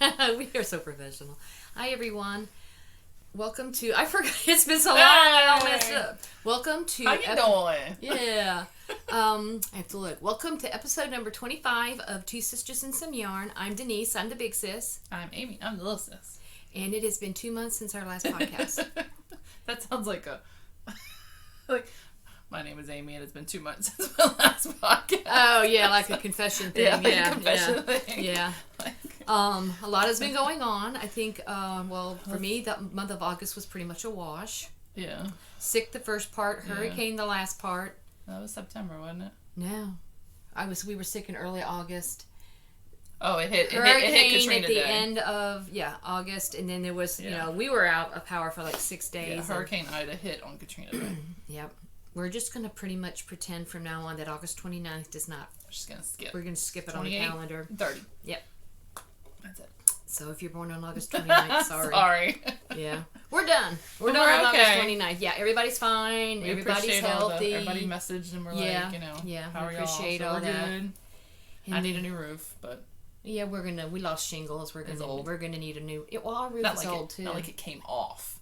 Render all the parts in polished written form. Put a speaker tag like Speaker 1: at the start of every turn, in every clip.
Speaker 1: We are so professional. Hi, everyone. Welcome to... I forgot. It's been so long. I all messed up. Welcome to...
Speaker 2: How you doing?
Speaker 1: Yeah. I have to look. Welcome to episode number 25 of Two Sisters and Some Yarn. I'm Denise. I'm the big sis.
Speaker 2: I'm Amy. I'm the little sis.
Speaker 1: And it has been 2 months since our last podcast.
Speaker 2: That sounds like a... like... My name is Amy, and it's been 2 months since my last podcast.
Speaker 1: Oh, yeah, like a confession thing.
Speaker 2: Yeah, like a confession thing.
Speaker 1: Yeah.
Speaker 2: Like...
Speaker 1: A lot has been going on. I think, for me, the month of August was pretty much a wash.
Speaker 2: Yeah.
Speaker 1: Sick the first part, hurricane the last part.
Speaker 2: That was September, wasn't it?
Speaker 1: No. We were sick in early August.
Speaker 2: Oh, it hit
Speaker 1: Hurricane
Speaker 2: Katrina
Speaker 1: at the
Speaker 2: Day.
Speaker 1: end of, August, and then there was, we were out of power for like 6 days.
Speaker 2: Yeah, Hurricane Ida hit on Katrina Day.
Speaker 1: Yep. We're just going to pretty much pretend from now on that August 29th does not...
Speaker 2: We're just going to skip.
Speaker 1: We're going to skip it on the calendar.
Speaker 2: 30.
Speaker 1: Yep.
Speaker 2: That's it.
Speaker 1: So if you're born on August 29th, sorry.
Speaker 2: Sorry.
Speaker 1: Yeah. We're done. We're done on August 29th. Yeah, everybody's fine. Everybody's healthy.
Speaker 2: Everybody messaged and we're like, how are y'all?
Speaker 1: Appreciate
Speaker 2: So
Speaker 1: all
Speaker 2: we're
Speaker 1: that.
Speaker 2: good. I need a new roof, but...
Speaker 1: Yeah, we lost shingles. We're gonna need a new... Well, our roof is old, too.
Speaker 2: Not like it came off.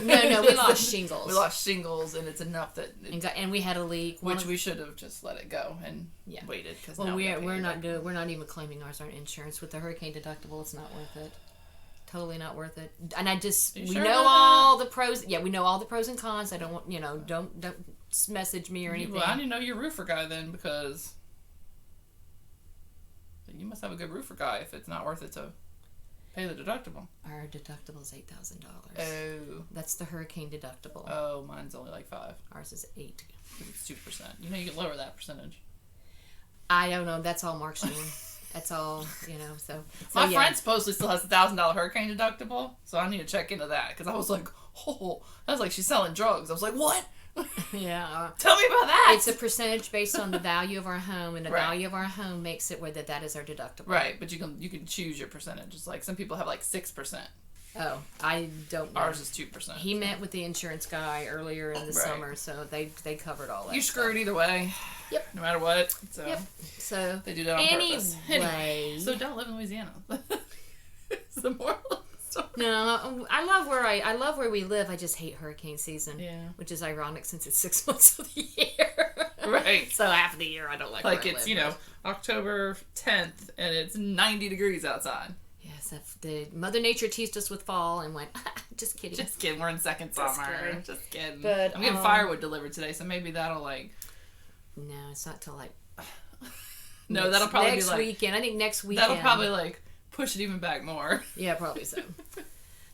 Speaker 1: No, we lost shingles.
Speaker 2: We lost shingles, and it's enough that...
Speaker 1: And we had a leak.
Speaker 2: Which we should have just let it go and waited. Cause
Speaker 1: well, we're not even claiming ours on insurance. With the hurricane deductible, it's not worth it. Totally not worth it. And we know all the pros. Yeah, we know all the pros and cons. I don't want, don't message me or anything.
Speaker 2: Well, I need to know your roofer guy then, because you must have a good roofer guy if it's not worth it to pay the deductible.
Speaker 1: Our deductible is $8,000.
Speaker 2: Oh.
Speaker 1: That's the hurricane deductible.
Speaker 2: Oh, mine's only like 5.
Speaker 1: Ours is 8.
Speaker 2: It's 2%. You can lower that percentage.
Speaker 1: I don't know. That's all Mark's doing. That's all, so
Speaker 2: my friend supposedly still has a $1,000 hurricane deductible, so I need to check into that, because I was like, she's selling drugs. I was like, what?
Speaker 1: Yeah.
Speaker 2: Tell me about that.
Speaker 1: It's a percentage based on the value of our home, and the value of our home makes it where that is our deductible.
Speaker 2: Right, but you can choose your percentage. It's like some people have like 6%.
Speaker 1: Oh, I don't know.
Speaker 2: Ours is 2%.
Speaker 1: He met with the insurance guy earlier in the summer, so they covered all that.
Speaker 2: You screwed either way.
Speaker 1: Yep.
Speaker 2: No matter what. So.
Speaker 1: Yep. So
Speaker 2: they do that on purpose.
Speaker 1: Anyway.
Speaker 2: So don't live in Louisiana. It's the moral of the story.
Speaker 1: No, I love where we live. I just hate hurricane season. Yeah. Which is ironic since it's 6 months of the year.
Speaker 2: Right.
Speaker 1: So half of the year I don't like.
Speaker 2: Like it's October 10th and it's 90 degrees outside.
Speaker 1: Yes, the Mother Nature teased us with fall and went, just kidding.
Speaker 2: Just kidding. We're in second summer. Just kidding.
Speaker 1: But
Speaker 2: I'm getting firewood delivered today, so maybe that'll like.
Speaker 1: No, it's not till like.
Speaker 2: No, that'll probably
Speaker 1: next
Speaker 2: be like
Speaker 1: weekend. I think next weekend.
Speaker 2: That'll probably like push it even back more.
Speaker 1: Yeah, probably so.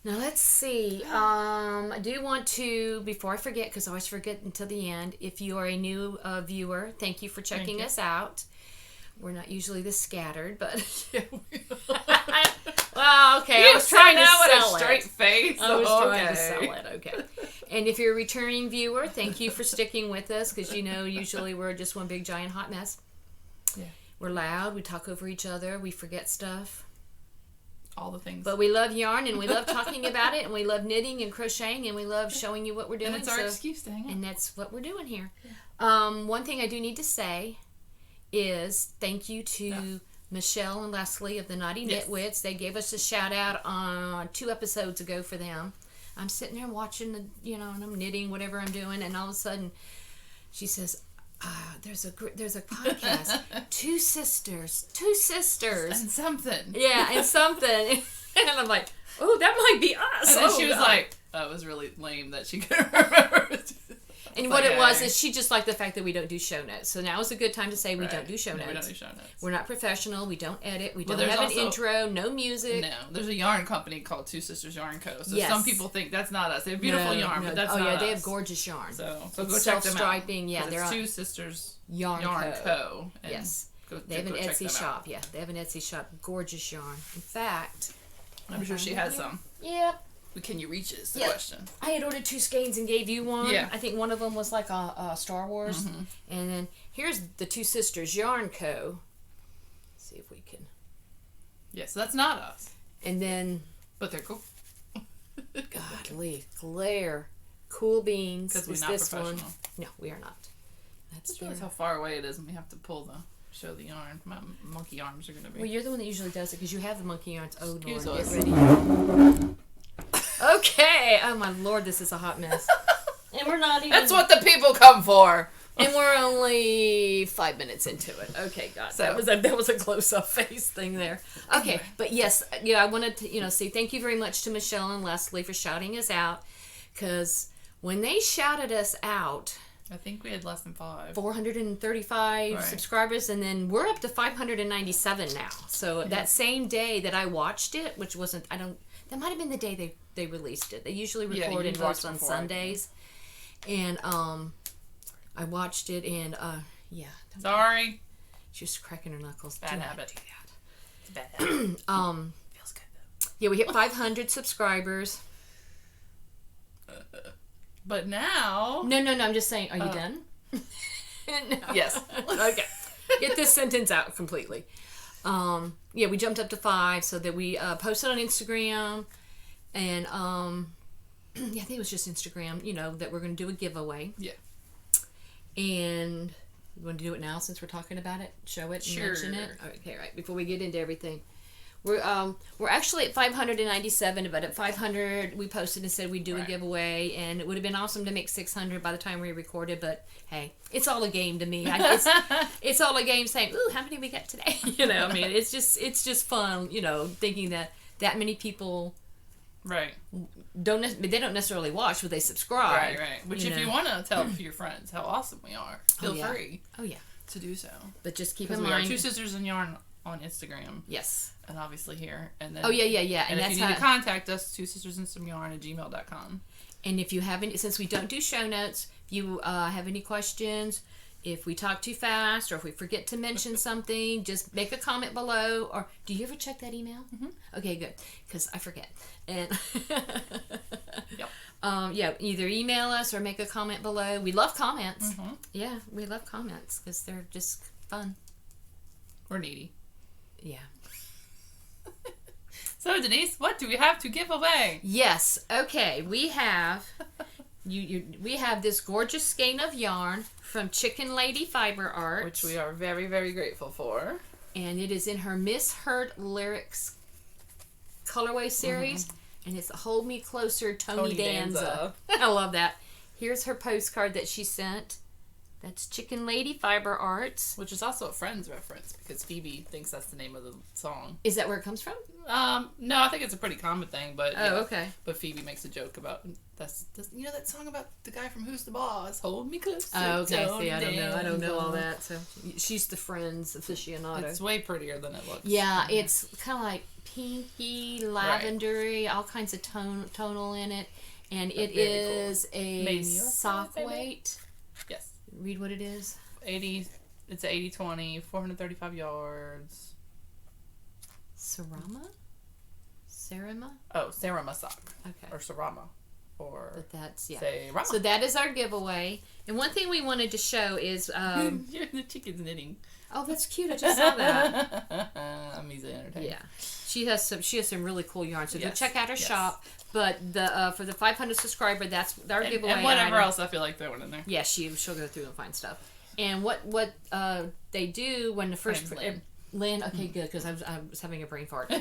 Speaker 1: Now let's see. I do want to, before I forget, because I always forget until the end. If you are a new viewer, thank you for checking us out. We're not usually this scattered, but well, okay. I was trying to sell
Speaker 2: it. Straight face.
Speaker 1: I was trying to sell it. Okay. And if you're a returning viewer, thank you for sticking with us, because usually we're just one big giant hot mess.
Speaker 2: Yeah.
Speaker 1: We're loud. We talk over each other. We forget stuff.
Speaker 2: All the things.
Speaker 1: But we love yarn, and we love talking about it, and we love knitting and crocheting, and we love showing you what we're doing.
Speaker 2: And it's our excuse to hang out.
Speaker 1: And that's what we're doing here. Yeah. One thing I do need to say is thank you to Michelle and Leslie of the Naughty Knitwits. They gave us a shout out on 2 episodes ago for them. I'm sitting there watching and I'm knitting whatever I'm doing, and all of a sudden she says, there's a podcast, two sisters
Speaker 2: and something.
Speaker 1: Yeah, and something. And I'm like, oh, that might be us.
Speaker 2: And then she was like, it was really lame that she couldn't remember.
Speaker 1: And what it was is she just liked the fact that we don't do show notes. So now is a good time to say we don't do show notes.
Speaker 2: We don't do show notes.
Speaker 1: We're not professional. We don't edit. We don't have an intro. No music.
Speaker 2: No. There's a yarn company called Two Sisters Yarn Co. So some people think that's not us. They have beautiful yarn, but that's not us. Oh, yeah,
Speaker 1: they have gorgeous yarn.
Speaker 2: So go check them out.
Speaker 1: Self-striping. Yeah,
Speaker 2: they're Two Sisters
Speaker 1: Yarn Co.
Speaker 2: Yes.
Speaker 1: They have an Etsy shop. Yeah, they have an Etsy shop. Gorgeous yarn. In fact,
Speaker 2: I'm sure she has some.
Speaker 1: Yeah.
Speaker 2: Can you reach it is the question.
Speaker 1: I had ordered 2 skeins and gave you one.
Speaker 2: Yeah.
Speaker 1: I think one of them was like a Star Wars. Mm-hmm. And then here's the Two Sisters Yarn Co. Let's see if we can.
Speaker 2: Yeah, so that's not us.
Speaker 1: And then.
Speaker 2: But they're cool.
Speaker 1: Godly. Claire. Cool Beans.
Speaker 2: Because we're not professional.
Speaker 1: No, we are not.
Speaker 2: That's true. That's how far away it is and we have to pull the show the yarn. My monkey arms are gonna be.
Speaker 1: Well, you're the one that usually does it because you have the monkey yarns. Oh,
Speaker 2: Excuse
Speaker 1: Lord,
Speaker 2: us.
Speaker 1: get ready. Okay. Oh, my Lord, this is a hot mess. And we're not even...
Speaker 2: That's what the people come for.
Speaker 1: And we're only 5 minutes into it. Okay, God,
Speaker 2: So-
Speaker 1: that was a close-up face thing there. Okay, but yes, I wanted to, say thank you very much to Michelle and Leslie for shouting us out, because when they shouted us out,
Speaker 2: I think we had less than 5.
Speaker 1: 435
Speaker 2: Right.
Speaker 1: subscribers, and then we're up to 597 now. So that same day that I watched it, which wasn't, that might have been the day they released it. They usually record and post on Sundays. And I watched it, and
Speaker 2: Sorry.
Speaker 1: she was cracking her knuckles.
Speaker 2: Bad
Speaker 1: Do not
Speaker 2: habit.
Speaker 1: do that.
Speaker 2: It's a bad habit. Feels good though.
Speaker 1: Yeah, we hit 500 subscribers.
Speaker 2: But now.
Speaker 1: No, I'm just saying, are you done? No.
Speaker 2: Yes.
Speaker 1: Okay. Get this sentence out completely. We jumped up to 5 so that we posted on Instagram, and I think it was just Instagram, that we're going to do a giveaway.
Speaker 2: Yeah.
Speaker 1: And you want to do it now since we're talking about it? Show it and mention it? Okay, right. Before we get into everything. We're actually at 597, but at 500 we posted and said we'd do a giveaway, and it would have been awesome to make 600 by the time we recorded, but hey, it's all a game to me. It's all a game saying, ooh, how many we got today? It's just fun, thinking that many people
Speaker 2: Right.
Speaker 1: don't necessarily watch, but they subscribe.
Speaker 2: Right. Which if you want to tell your friends how awesome we are, feel free.
Speaker 1: Oh yeah.
Speaker 2: To do so.
Speaker 1: But just keep in
Speaker 2: we
Speaker 1: mind.
Speaker 2: are Two Sisters in Yarn on Instagram.
Speaker 1: Yes.
Speaker 2: And obviously here. And then.
Speaker 1: Oh yeah.
Speaker 2: And if you need to contact us, twosistersinsomeryarn@gmail.com.
Speaker 1: And if you have any, since we don't do show notes, if you have any questions, if we talk too fast, or if we forget to mention something, just make a comment below. Or do you ever check that email? Mm-hmm. Okay, good, because I forget. And
Speaker 2: Yep.
Speaker 1: Either email us or make a comment below. We love comments.
Speaker 2: Mm-hmm.
Speaker 1: Yeah, we love comments because they're just fun.
Speaker 2: We're needy.
Speaker 1: Yeah.
Speaker 2: So Denise, what do we have to give away?
Speaker 1: Yes. Okay, we have we have this gorgeous skein of yarn from Chicken Lady Fiber Art,
Speaker 2: Which we are very, very grateful for.
Speaker 1: And it is in her Misheard Lyrics colorway series. Mm-hmm. And it's Hold Me Closer, Tony Danza. I love that. Here's her postcard that she sent. That's Chicken Lady Fiber Arts.
Speaker 2: Which is also a Friends reference because Phoebe thinks that's the name of the song.
Speaker 1: Is that where it comes from?
Speaker 2: No, I think it's a pretty common thing, but
Speaker 1: okay.
Speaker 2: But Phoebe makes a joke about that's that song about the guy from Who's the Boss? Hold me close.
Speaker 1: Oh, okay. See, I don't know all that. So she's the Friends aficionado.
Speaker 2: It's way prettier than it looks.
Speaker 1: Yeah, it's kind of like pinky, lavendery, all kinds of tonal in it, and it is a sock weight.
Speaker 2: Yes.
Speaker 1: Read what it is.
Speaker 2: 80. It's 80-20, 435 yards.
Speaker 1: Sarama?
Speaker 2: Oh, Sarama sock.
Speaker 1: Okay.
Speaker 2: Or Sarama. Or
Speaker 1: But that's,
Speaker 2: Sarama.
Speaker 1: So that is our giveaway. And one thing we wanted to show is...
Speaker 2: the chicken's knitting.
Speaker 1: Oh, that's cute. I just saw that.
Speaker 2: I'm easily entertained.
Speaker 1: Yeah. She has some really cool yarn. So go check out her shop. But for the 500 subscriber, that's our giveaway.
Speaker 2: And whatever else I feel like throwing in there.
Speaker 1: Yeah, she'll go through and find stuff. And what they do when the first... Lynn, okay, good, because I was having a brain fart.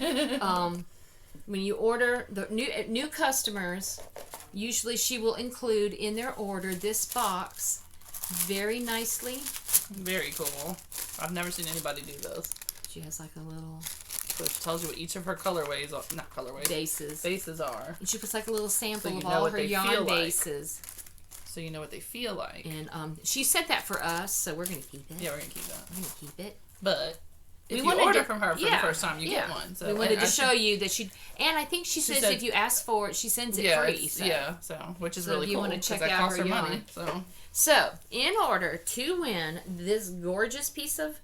Speaker 1: When you order the new customers, usually she will include in their order this box very nicely.
Speaker 2: Very cool. I've never seen anybody do those.
Speaker 1: She has like a little...
Speaker 2: So it tells you what each of her colorways, not colorways, bases are.
Speaker 1: And she puts like a little sample
Speaker 2: so
Speaker 1: of all her yarn bases.
Speaker 2: So you know what they feel like.
Speaker 1: And she sent that for us, so we're going to keep it.
Speaker 2: Yeah, we're going to keep that.
Speaker 1: We're going to keep it.
Speaker 2: But if you order from her for the first time, you get one. So
Speaker 1: we wanted to show you that she... And I think she says if you ask for it, she sends it free. So.
Speaker 2: Which is really cool.
Speaker 1: If you want to check out her yarn.
Speaker 2: Money,
Speaker 1: so, in order to win this gorgeous piece of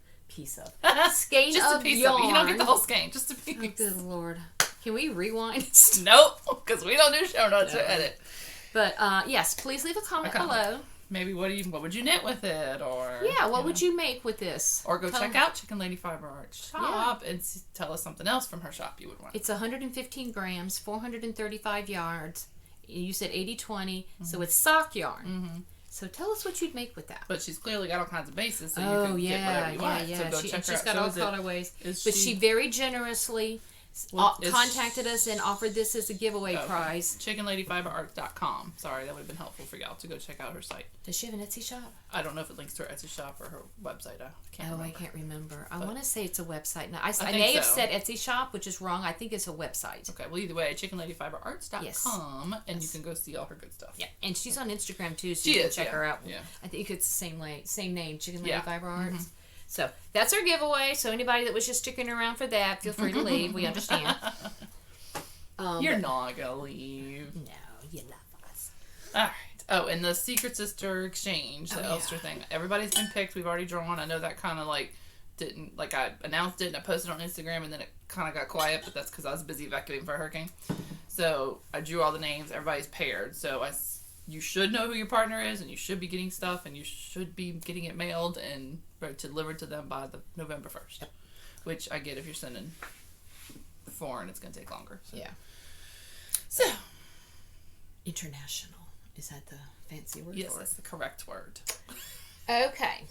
Speaker 1: skein
Speaker 2: just
Speaker 1: of
Speaker 2: a piece
Speaker 1: yarn.
Speaker 2: Of it. You don't get the whole skein, just a piece.
Speaker 1: Oh, good Lord. Can we rewind?
Speaker 2: Nope, because we don't do show notes or edit.
Speaker 1: But, yes, please leave a comment below.
Speaker 2: Maybe what would you knit with it, or
Speaker 1: what would you make with this?
Speaker 2: Or check out Chicken Lady Fiber Art shop and tell us something else from her shop you would want.
Speaker 1: It's 115 grams, 435 yards. You said 80-20, so it's sock yarn. So tell us what you'd make with that.
Speaker 2: But she's clearly got all kinds of bases, so
Speaker 1: Oh,
Speaker 2: you can get whatever you want.
Speaker 1: yeah.
Speaker 2: So go check her
Speaker 1: she's
Speaker 2: out.
Speaker 1: got
Speaker 2: So
Speaker 1: all
Speaker 2: is it-
Speaker 1: colorways.
Speaker 2: is
Speaker 1: But
Speaker 2: she-
Speaker 1: she very generously contacted us and offered this as a giveaway prize.
Speaker 2: ChickenLadyFiberArts.com. Sorry, that would have been helpful for y'all to go check out her site.
Speaker 1: Does she have an Etsy shop?
Speaker 2: I don't know if it links to her Etsy shop or her website. I can't remember.
Speaker 1: I can't remember. I want to say it's a website. Now, I
Speaker 2: think
Speaker 1: may have
Speaker 2: so.
Speaker 1: said Etsy shop, which is wrong. I think it's a website.
Speaker 2: Okay, well, either way, ChickenLadyFiberArts.com, and you can go see all her good stuff.
Speaker 1: Yeah, and she's on Instagram too, so
Speaker 2: She
Speaker 1: you can
Speaker 2: is,
Speaker 1: check her out.
Speaker 2: Yeah.
Speaker 1: I think it's the same name, Chicken Lady
Speaker 2: Yeah.
Speaker 1: Fiber Arts. So that's our giveaway. So anybody that was just sticking around for that, feel free to leave. We understand.
Speaker 2: You're not gonna leave.
Speaker 1: No, you love us.
Speaker 2: All right. Oh, and the Secret Sister exchange, the Elster thing. Everybody's been picked. We've already drawn. I know that kind of didn't I announced it and I posted it on Instagram and then it kind of got quiet, but that's because I was busy evacuating for a hurricane. So I drew all the names. Everybody's paired. So you should know who your partner is, and you should be getting stuff, and you should be getting it mailed and delivered to them by the November 1st. Yep. Which I get if you're sending foreign, it's going to take longer. So.
Speaker 1: Yeah.
Speaker 2: So.
Speaker 1: International. Is that the fancy word
Speaker 2: yes,
Speaker 1: for it?
Speaker 2: that's the correct word.
Speaker 1: Okay.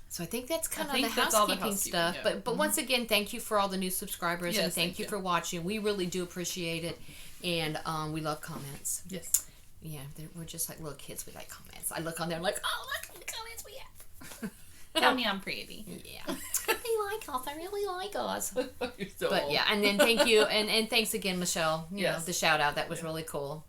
Speaker 1: So I think that's kind of the housekeeping stuff.
Speaker 2: Yeah.
Speaker 1: But once again, thank you for all the new subscribers,
Speaker 2: yes,
Speaker 1: and thank you for watching. We really do appreciate it, and we love comments.
Speaker 2: Yes.
Speaker 1: Yeah, we're just like little kids. We like comments. I look on there, I'm like, oh, look at the comments we have.
Speaker 2: Tell me I'm pretty.
Speaker 1: Yeah. They like us. I really like us.
Speaker 2: You're so
Speaker 1: But
Speaker 2: old.
Speaker 1: yeah, and then thank you, and thanks again, Michelle. You know, the shout out, that was really cool.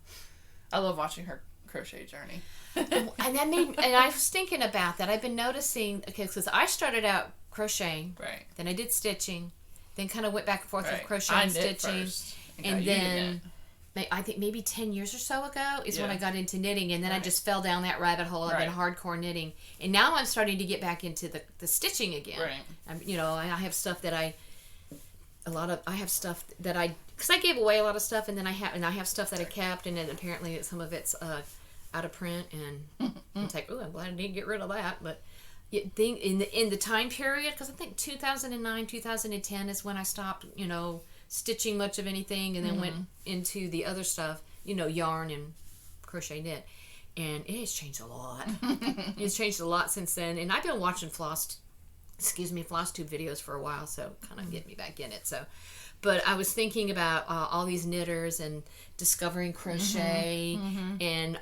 Speaker 2: I love watching her crochet journey.
Speaker 1: And that made, and I was thinking about that. I've been noticing, because I started out crocheting,
Speaker 2: right?
Speaker 1: Then I did stitching, then kind of went back and forth with crochet
Speaker 2: I
Speaker 1: and
Speaker 2: knit
Speaker 1: stitching,
Speaker 2: first
Speaker 1: and then I think maybe 10 years or so ago is when I got into knitting, and then I just fell down that rabbit hole. I've been hardcore knitting, and now I'm starting to get back into the stitching again.
Speaker 2: Right.
Speaker 1: You know, I have stuff that I have stuff that because I gave away a lot of stuff, and then I have stuff that I kept, and then apparently some of it's out of print, and it's like, oh, I'm glad I didn't get rid of that. But in the time period, because I think 2009, 2010 is when I stopped, stitching much of anything, and then went into the other stuff, yarn and crochet knit, and it has changed a lot. It's changed a lot since then, and I've been watching floss tube videos for a while, so kind of get me back in it. So, but I was thinking about all these knitters and discovering crochet, and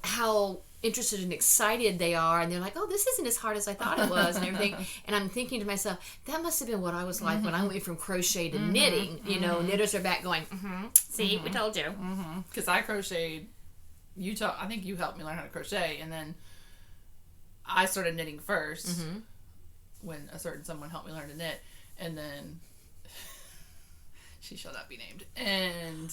Speaker 1: how interested and excited they are, and they're like, oh, this isn't as hard as I thought it was, and everything. And I'm thinking to myself, that must have been what I was like when I went from crochet to knitting. Knitters are back going, see, we told you.
Speaker 2: Because I crocheted, I think you helped me learn how to crochet, and then I started knitting first when a certain someone helped me learn to knit, and then she shall not be named, and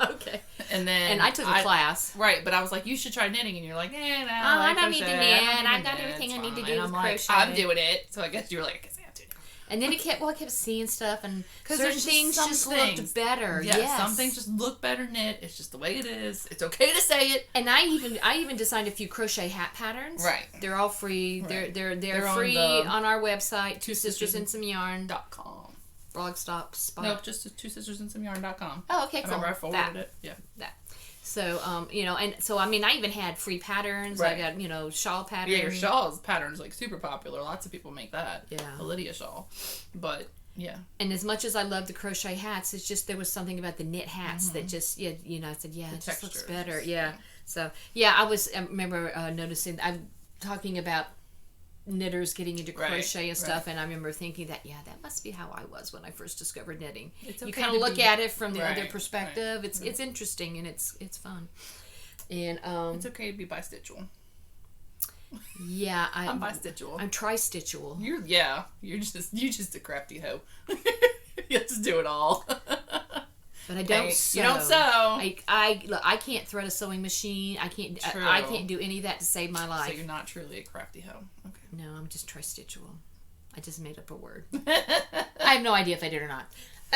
Speaker 1: okay,
Speaker 2: and I took
Speaker 1: a class,
Speaker 2: right? But I was like, you should try knitting, and you're like, no,
Speaker 1: I don't need to knit. I've got everything I need to do with crochet.
Speaker 2: I'm doing it, so I guess you were like, I guess I have to.
Speaker 1: And then I kept seeing stuff, and certain things just looked better.
Speaker 2: Yeah,
Speaker 1: yes.
Speaker 2: Some things just look better knit. It's just the way it is. It's okay to say it.
Speaker 1: And I even designed a few crochet hat patterns.
Speaker 2: Right.
Speaker 1: They're all free.
Speaker 2: Right.
Speaker 1: They're free on our website, twosistersandSomeYarn.com. Blog stop spot.
Speaker 2: No, just twosistersandSomeYarn.com.
Speaker 1: Oh, okay, cool.
Speaker 2: I remember I forwarded it. Yeah.
Speaker 1: That. So, and so, I mean, I even had free patterns.
Speaker 2: Right.
Speaker 1: I got, shawl patterns.
Speaker 2: Yeah, your shawls pattern's like super popular. Lots of people make that.
Speaker 1: Yeah.
Speaker 2: The Lydia shawl. But, yeah.
Speaker 1: And as much as I love the crochet hats, it's just, there was something about the knit hats that just, I said, yeah, it just looks better. Yeah. So, yeah, I remember noticing, I'm talking about knitters getting into crochet and stuff, and I remember thinking that that must be how I was when I first discovered knitting.
Speaker 2: It's okay,
Speaker 1: you kind of look at it from the other
Speaker 2: right,
Speaker 1: perspective. It's interesting, and it's fun. And
Speaker 2: it's okay to be bistitchual.
Speaker 1: Yeah,
Speaker 2: I'm bistitchual.
Speaker 1: I'm tri-stitchual.
Speaker 2: You're just a crafty hoe. You just do it all.
Speaker 1: But I don't sew.
Speaker 2: You don't sew.
Speaker 1: I can't thread a sewing machine. I can't do any of that to save my life.
Speaker 2: So you're not truly a crafty hoe. Okay.
Speaker 1: No, I'm just tri-stitchual. I just made up a word. I have no idea if I did or not.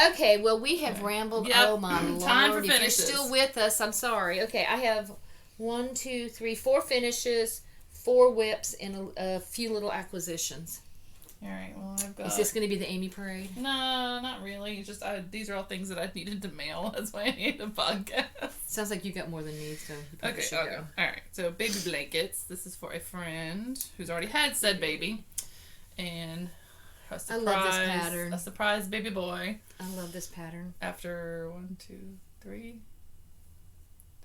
Speaker 1: Okay, well, we have rambled. Yep. Oh my Lord!
Speaker 2: Time for
Speaker 1: if
Speaker 2: finishes.
Speaker 1: You're still with us, I'm sorry. Okay, I have 1, 2, 3, 4 finishes, 4 whips, and a few little acquisitions.
Speaker 2: All right. Well, I've got.
Speaker 1: Is this going to be the Amy parade?
Speaker 2: No, not really. It's just these are all things that I needed to mail. That's why I need a podcast.
Speaker 1: Sounds like you got more than me, so you probably should go.
Speaker 2: All right. So baby blankets. This is for a friend who's already had said baby, and a surprise,
Speaker 1: I love this pattern.
Speaker 2: A surprise baby boy.
Speaker 1: I love this pattern.
Speaker 2: After 1, 2, 3.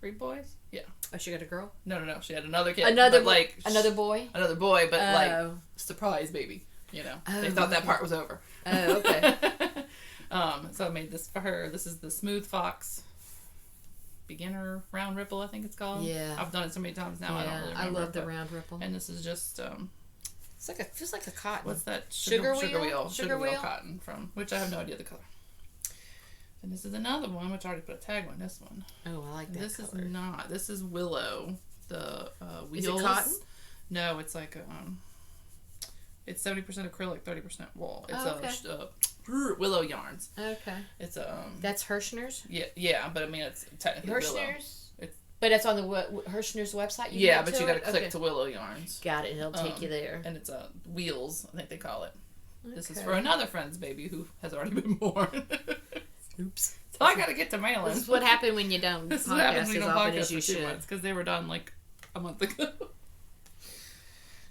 Speaker 2: 3 boys? Yeah.
Speaker 1: Oh, she got a girl?
Speaker 2: No. She had another kid.
Speaker 1: Another
Speaker 2: boy.
Speaker 1: Another boy,
Speaker 2: but surprise baby. You know, they thought that part was over.
Speaker 1: Oh, okay.
Speaker 2: So I made this for her. This is the Smooth Fox beginner round ripple, I think it's called.
Speaker 1: Yeah.
Speaker 2: I've done it so many times now.
Speaker 1: Yeah,
Speaker 2: I don't really remember.
Speaker 1: I love the round ripple.
Speaker 2: And this is just
Speaker 1: it's like feels like a cotton.
Speaker 2: what's that?
Speaker 1: Sugar
Speaker 2: Sugar
Speaker 1: wheel
Speaker 2: wheel cotton from which I have no idea the color. And this is another one, which I already put a tag on this one.
Speaker 1: Oh, I like that
Speaker 2: This
Speaker 1: color.
Speaker 2: is not. This is willow. The wheels.
Speaker 1: Is it cotton?
Speaker 2: No, it's like it's 70% acrylic, 30% wool. It's willow yarns.
Speaker 1: Okay.
Speaker 2: It's
Speaker 1: That's Hirschner's.
Speaker 2: Yeah, but I mean it's technically willow.
Speaker 1: Hirschner's. But it's on the Hirschner's website.
Speaker 2: You got to click to willow yarns.
Speaker 1: Got it. It'll take you there.
Speaker 2: And it's wheels, I think they call it.
Speaker 1: Okay.
Speaker 2: This is for another friend's baby who has already been born.
Speaker 1: Oops.
Speaker 2: So I got to get to mailing.
Speaker 1: This is what happened when you don't podcast as often as you should.
Speaker 2: Because they were done like a month ago. All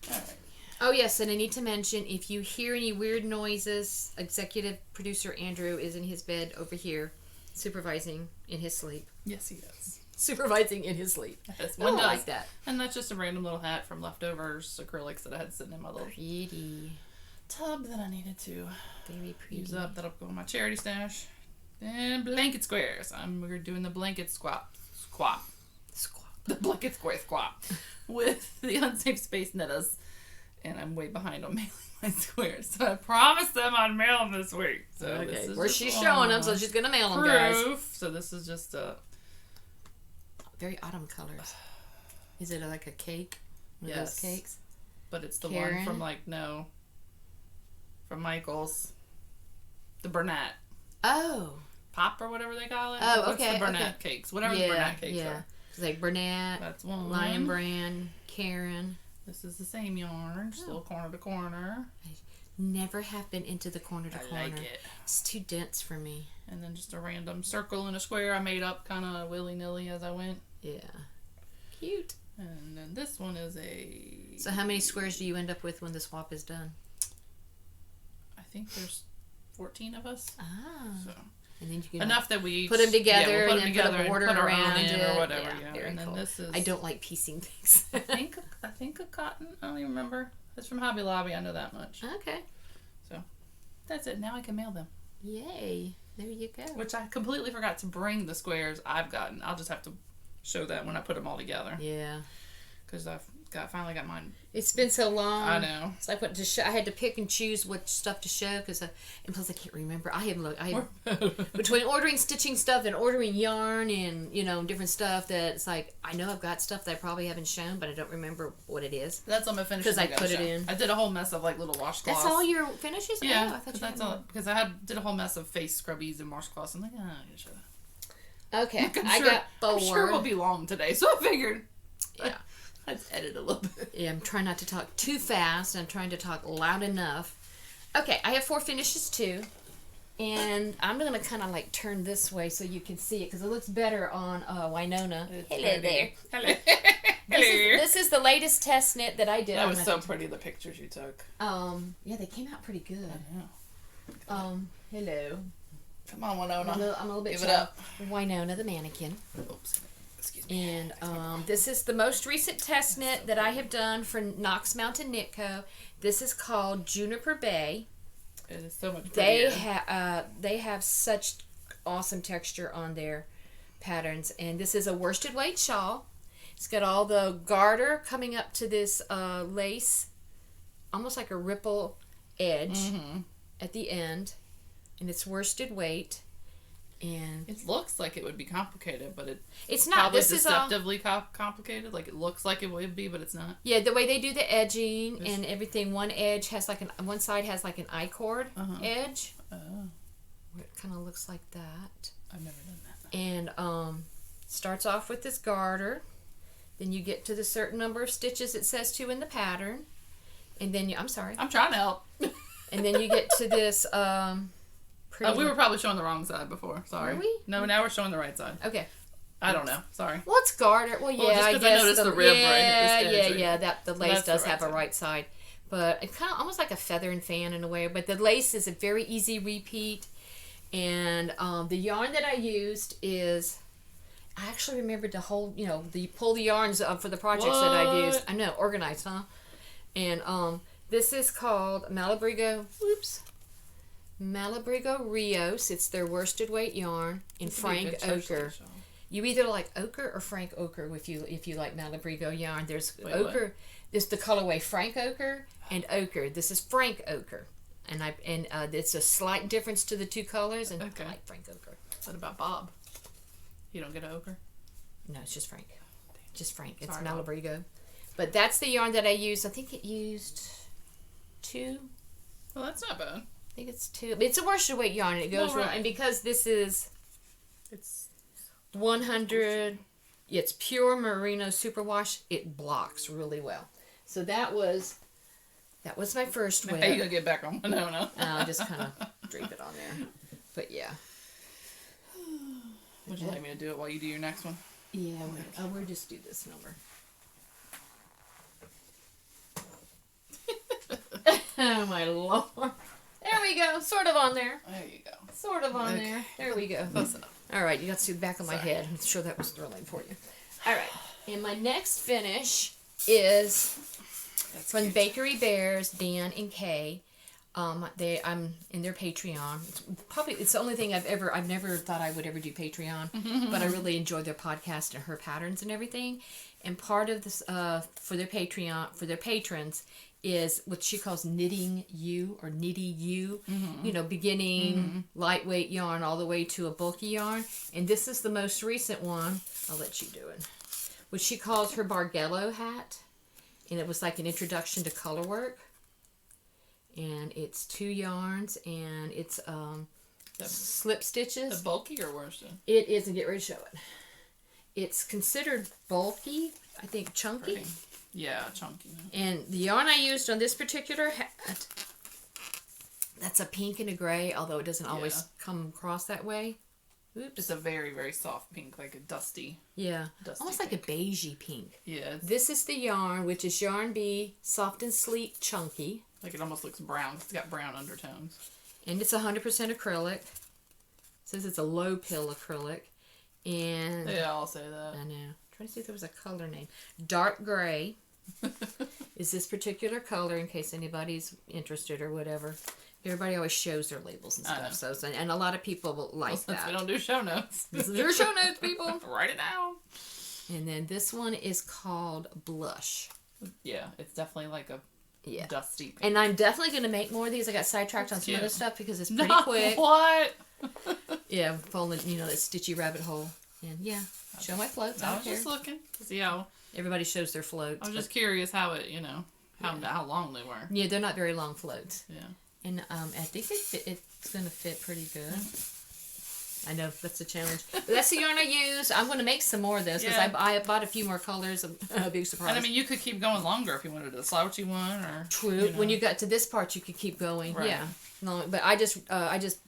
Speaker 2: right.
Speaker 1: Oh, yes, and I need to mention, if you hear any weird noises, executive producer Andrew is in his bed over here, supervising in his sleep.
Speaker 2: Yes, he is.
Speaker 1: Supervising in his sleep.
Speaker 2: Yes,
Speaker 1: I like that.
Speaker 2: And that's just a random little hat from leftovers acrylics that I had sitting in my little tub that I needed to use up. That'll go in my charity stash. And blanket squares. We're doing the blanket squat. The blanket square squat with the Unsafe Space Knitters. And I'm way behind on mailing my squares. So I promised them I'd mail them this week. So
Speaker 1: okay.
Speaker 2: This is
Speaker 1: Where she's showing them, so she's going to mail them, guys.
Speaker 2: So this is just
Speaker 1: very autumn colors. Is it like a cake? One of those cakes?
Speaker 2: But it's the one from from Michael's. The Burnett.
Speaker 1: Oh.
Speaker 2: Pop or whatever they call it.
Speaker 1: Oh,
Speaker 2: okay. What's the Burnett cakes? Whatever the Burnett cakes are. It's
Speaker 1: like Burnett.
Speaker 2: That's one.
Speaker 1: Lion Brand. Karen.
Speaker 2: This is the same yarn. Just a little corner to corner.
Speaker 1: I never have been into the corner to corner.
Speaker 2: I like it.
Speaker 1: It's too dense for me.
Speaker 2: And then just a random circle and a square I made up kind of willy-nilly as I went.
Speaker 1: Yeah. Cute.
Speaker 2: And then this one is
Speaker 1: So how many squares do you end up with when the swap is done?
Speaker 2: I think there's 14 of us.
Speaker 1: Ah.
Speaker 2: So.
Speaker 1: And then you can
Speaker 2: enough that we
Speaker 1: put them together
Speaker 2: we'll
Speaker 1: and then put a border around it
Speaker 2: or whatever.
Speaker 1: Yeah,
Speaker 2: yeah.
Speaker 1: very
Speaker 2: And then
Speaker 1: cool.
Speaker 2: this is
Speaker 1: I don't like piecing things.
Speaker 2: I think a cotton. I don't even remember. It's from Hobby Lobby. I know that much.
Speaker 1: Okay.
Speaker 2: So that's it. Now I can mail them.
Speaker 1: Yay! There you go.
Speaker 2: Which I completely forgot to bring the squares I've gotten. I'll just have to show that when I put them all together.
Speaker 1: Yeah.
Speaker 2: Because I've finally got mine.
Speaker 1: It's been so long.
Speaker 2: I know.
Speaker 1: So I had to pick and choose what stuff to show and plus I can't remember. I have between ordering stitching stuff and ordering yarn and different stuff that it's like I know I've got stuff that I probably haven't shown, but I don't remember what it is.
Speaker 2: That's all my finishes. Because
Speaker 1: I put it in.
Speaker 2: I did a whole mess of like little washcloths.
Speaker 1: That's all your finishes?
Speaker 2: Yeah.
Speaker 1: Oh, I thought
Speaker 2: that's all. Because I did a whole mess of face scrubbies and washcloths. I'm like, I'm gonna show that.
Speaker 1: Okay. I got 4.
Speaker 2: I'm sure we'll be long today, so I figured.
Speaker 1: Yeah.
Speaker 2: Let's edit a little bit.
Speaker 1: Yeah, I'm trying not to talk too fast. I'm trying to talk loud enough. Okay, I have 4 finishes too. And I'm going to kind of like turn this way so you can see it because it looks better on Winona. Hello there.
Speaker 2: Hello.
Speaker 1: This is the latest test knit that I did.
Speaker 2: That was so pretty, the pictures you took.
Speaker 1: Yeah, they came out pretty good.
Speaker 2: I know.
Speaker 1: Hello.
Speaker 2: Come on, Winona.
Speaker 1: I'm a little bit
Speaker 2: Give it up.
Speaker 1: Winona the mannequin.
Speaker 2: Oops. Excuse me.
Speaker 1: And this is the most recent test knit that I have done for Knox Mountain Knit Co. This is called Juniper Bay.
Speaker 2: It is so much prettier.
Speaker 1: They have such awesome texture on their patterns, and this is a worsted weight shawl. It's got all the garter coming up to this lace, almost like a ripple edge at the end, and it's worsted weight. And
Speaker 2: it looks like it would be complicated, but
Speaker 1: it's not.
Speaker 2: Probably
Speaker 1: this
Speaker 2: deceptively is complicated. Like it looks like it would be, but it's not.
Speaker 1: Yeah, the way they do the edging and everything. One edge has like one side has like an I-cord edge.
Speaker 2: Oh.
Speaker 1: Where it kind of looks like that.
Speaker 2: I've never done that.
Speaker 1: And starts off with this garter. Then you get to the certain number of stitches it says to in the pattern, and then I'm sorry.
Speaker 2: I'm trying to help.
Speaker 1: And then you get to this pretty...
Speaker 2: we were probably showing the wrong side before. Sorry.
Speaker 1: Were we?
Speaker 2: No, now we're showing the right side.
Speaker 1: Okay.
Speaker 2: I don't know. Sorry.
Speaker 1: Well, it's garter. Well, yeah,
Speaker 2: just
Speaker 1: I
Speaker 2: 'cause
Speaker 1: guess.
Speaker 2: I noticed the rib right here.
Speaker 1: Yeah. That the lace
Speaker 2: That's the
Speaker 1: does
Speaker 2: right
Speaker 1: have a
Speaker 2: side.
Speaker 1: right side, but it's kind of almost like a feather and fan in a way. But the lace is a very easy repeat, and the yarn that I used is. I actually remembered to hold, pull the yarns up for the projects that I used. I know, organized, huh? And this is called Malabrigo Rios. It's their worsted weight yarn in Frank Ochre. You either like ochre or Frank Ochre if you like Malabrigo yarn. There's ochre.
Speaker 2: What?
Speaker 1: There's the colorway Frank Ochre and ochre. This is Frank Ochre, and it's a slight difference to the two colors. And
Speaker 2: Okay.
Speaker 1: I like Frank Ochre.
Speaker 2: What about Bob? You don't get an ochre?
Speaker 1: No, it's just Frank. Just Frank. It's
Speaker 2: Sorry,
Speaker 1: Malabrigo. But that's the yarn that I used. I think it used 2.
Speaker 2: Well, that's not bad.
Speaker 1: I think it's 2. It's a worsted weight yarn, and it goes
Speaker 2: right.
Speaker 1: and because this is
Speaker 2: It's
Speaker 1: 100, it's pure merino superwash. It blocks really well. So that was my first whip.
Speaker 2: Hey, you gonna get back on? No.
Speaker 1: I'll just kind of drape it on there. But yeah.
Speaker 2: Would you like me to do it while you do your next one?
Speaker 1: Yeah, we'll just do this number. Oh my lord. There we go. Sort of on there.
Speaker 2: There you go.
Speaker 1: Sort of on there. There we go.
Speaker 2: Close enough.
Speaker 1: All right, you got to see the back of my
Speaker 2: Sorry.
Speaker 1: head. I'm sure that was thrilling for you. All right, and my next finish is from
Speaker 2: cute.
Speaker 1: Bakery Bears, Dan and Kay. I'm in their Patreon. It's the only thing I've never thought I would ever do Patreon, but I really enjoy their podcast and her patterns and everything. And part of this for their Patreon for their patrons is what she calls knitting you or nitty you. Beginning lightweight yarn all the way to a bulky yarn. And this is the most recent one. I'll let you do it. Which she calls her Bargello hat, and it was like an introduction to color work. And it's 2 yarns, and it's slip stitches.
Speaker 2: The bulky or worsted?
Speaker 1: It is, and get ready to show it. It's considered bulky, I think chunky.
Speaker 2: Pretty. Yeah, chunky.
Speaker 1: And the yarn I used on this particular hat, that's a pink and a gray, although it doesn't always come across that way. Oops.
Speaker 2: It's a very, very soft pink, like a dusty.
Speaker 1: Yeah,
Speaker 2: Dusty
Speaker 1: almost
Speaker 2: pink.
Speaker 1: like a beigey pink.
Speaker 2: Yeah.
Speaker 1: This is the yarn, which is Yarn B, soft and sleek, chunky.
Speaker 2: Like it almost looks brown. It's got brown undertones.
Speaker 1: And it's 100% acrylic. It says it's a low pill acrylic. And
Speaker 2: Yeah, I'll say that.
Speaker 1: I know. I'm trying to see if there was a color name. Dark gray is this particular color, in case anybody's interested or whatever. Everybody always shows their labels and stuff. So, and a lot of people will like
Speaker 2: Since
Speaker 1: that.
Speaker 2: we don't do show notes.
Speaker 1: This is your show notes, people.
Speaker 2: Write it down.
Speaker 1: And then this one is called Blush.
Speaker 2: Yeah, it's definitely like a dusty pink.
Speaker 1: And I'm definitely going to make more of these. I got sidetracked on some other stuff because it's pretty
Speaker 2: No,
Speaker 1: quick.
Speaker 2: What?
Speaker 1: Yeah, falling, that stitchy rabbit hole. And yeah, show my floats. I
Speaker 2: I
Speaker 1: don't
Speaker 2: was
Speaker 1: care.
Speaker 2: just looking to see how.
Speaker 1: Everybody shows their floats.
Speaker 2: I was just curious how it, how long they were.
Speaker 1: Yeah, they're not very long floats.
Speaker 2: Yeah.
Speaker 1: And I think it's going to fit pretty good. I know, that's a challenge. But that's the yarn I use. I'm going to make some more of this because I bought a few more colors. A big surprise.
Speaker 2: And I mean, you could keep going longer if you wanted a slouchy one or.
Speaker 1: True. When you got to this part, you could keep going.
Speaker 2: Right.
Speaker 1: Yeah. No, but I just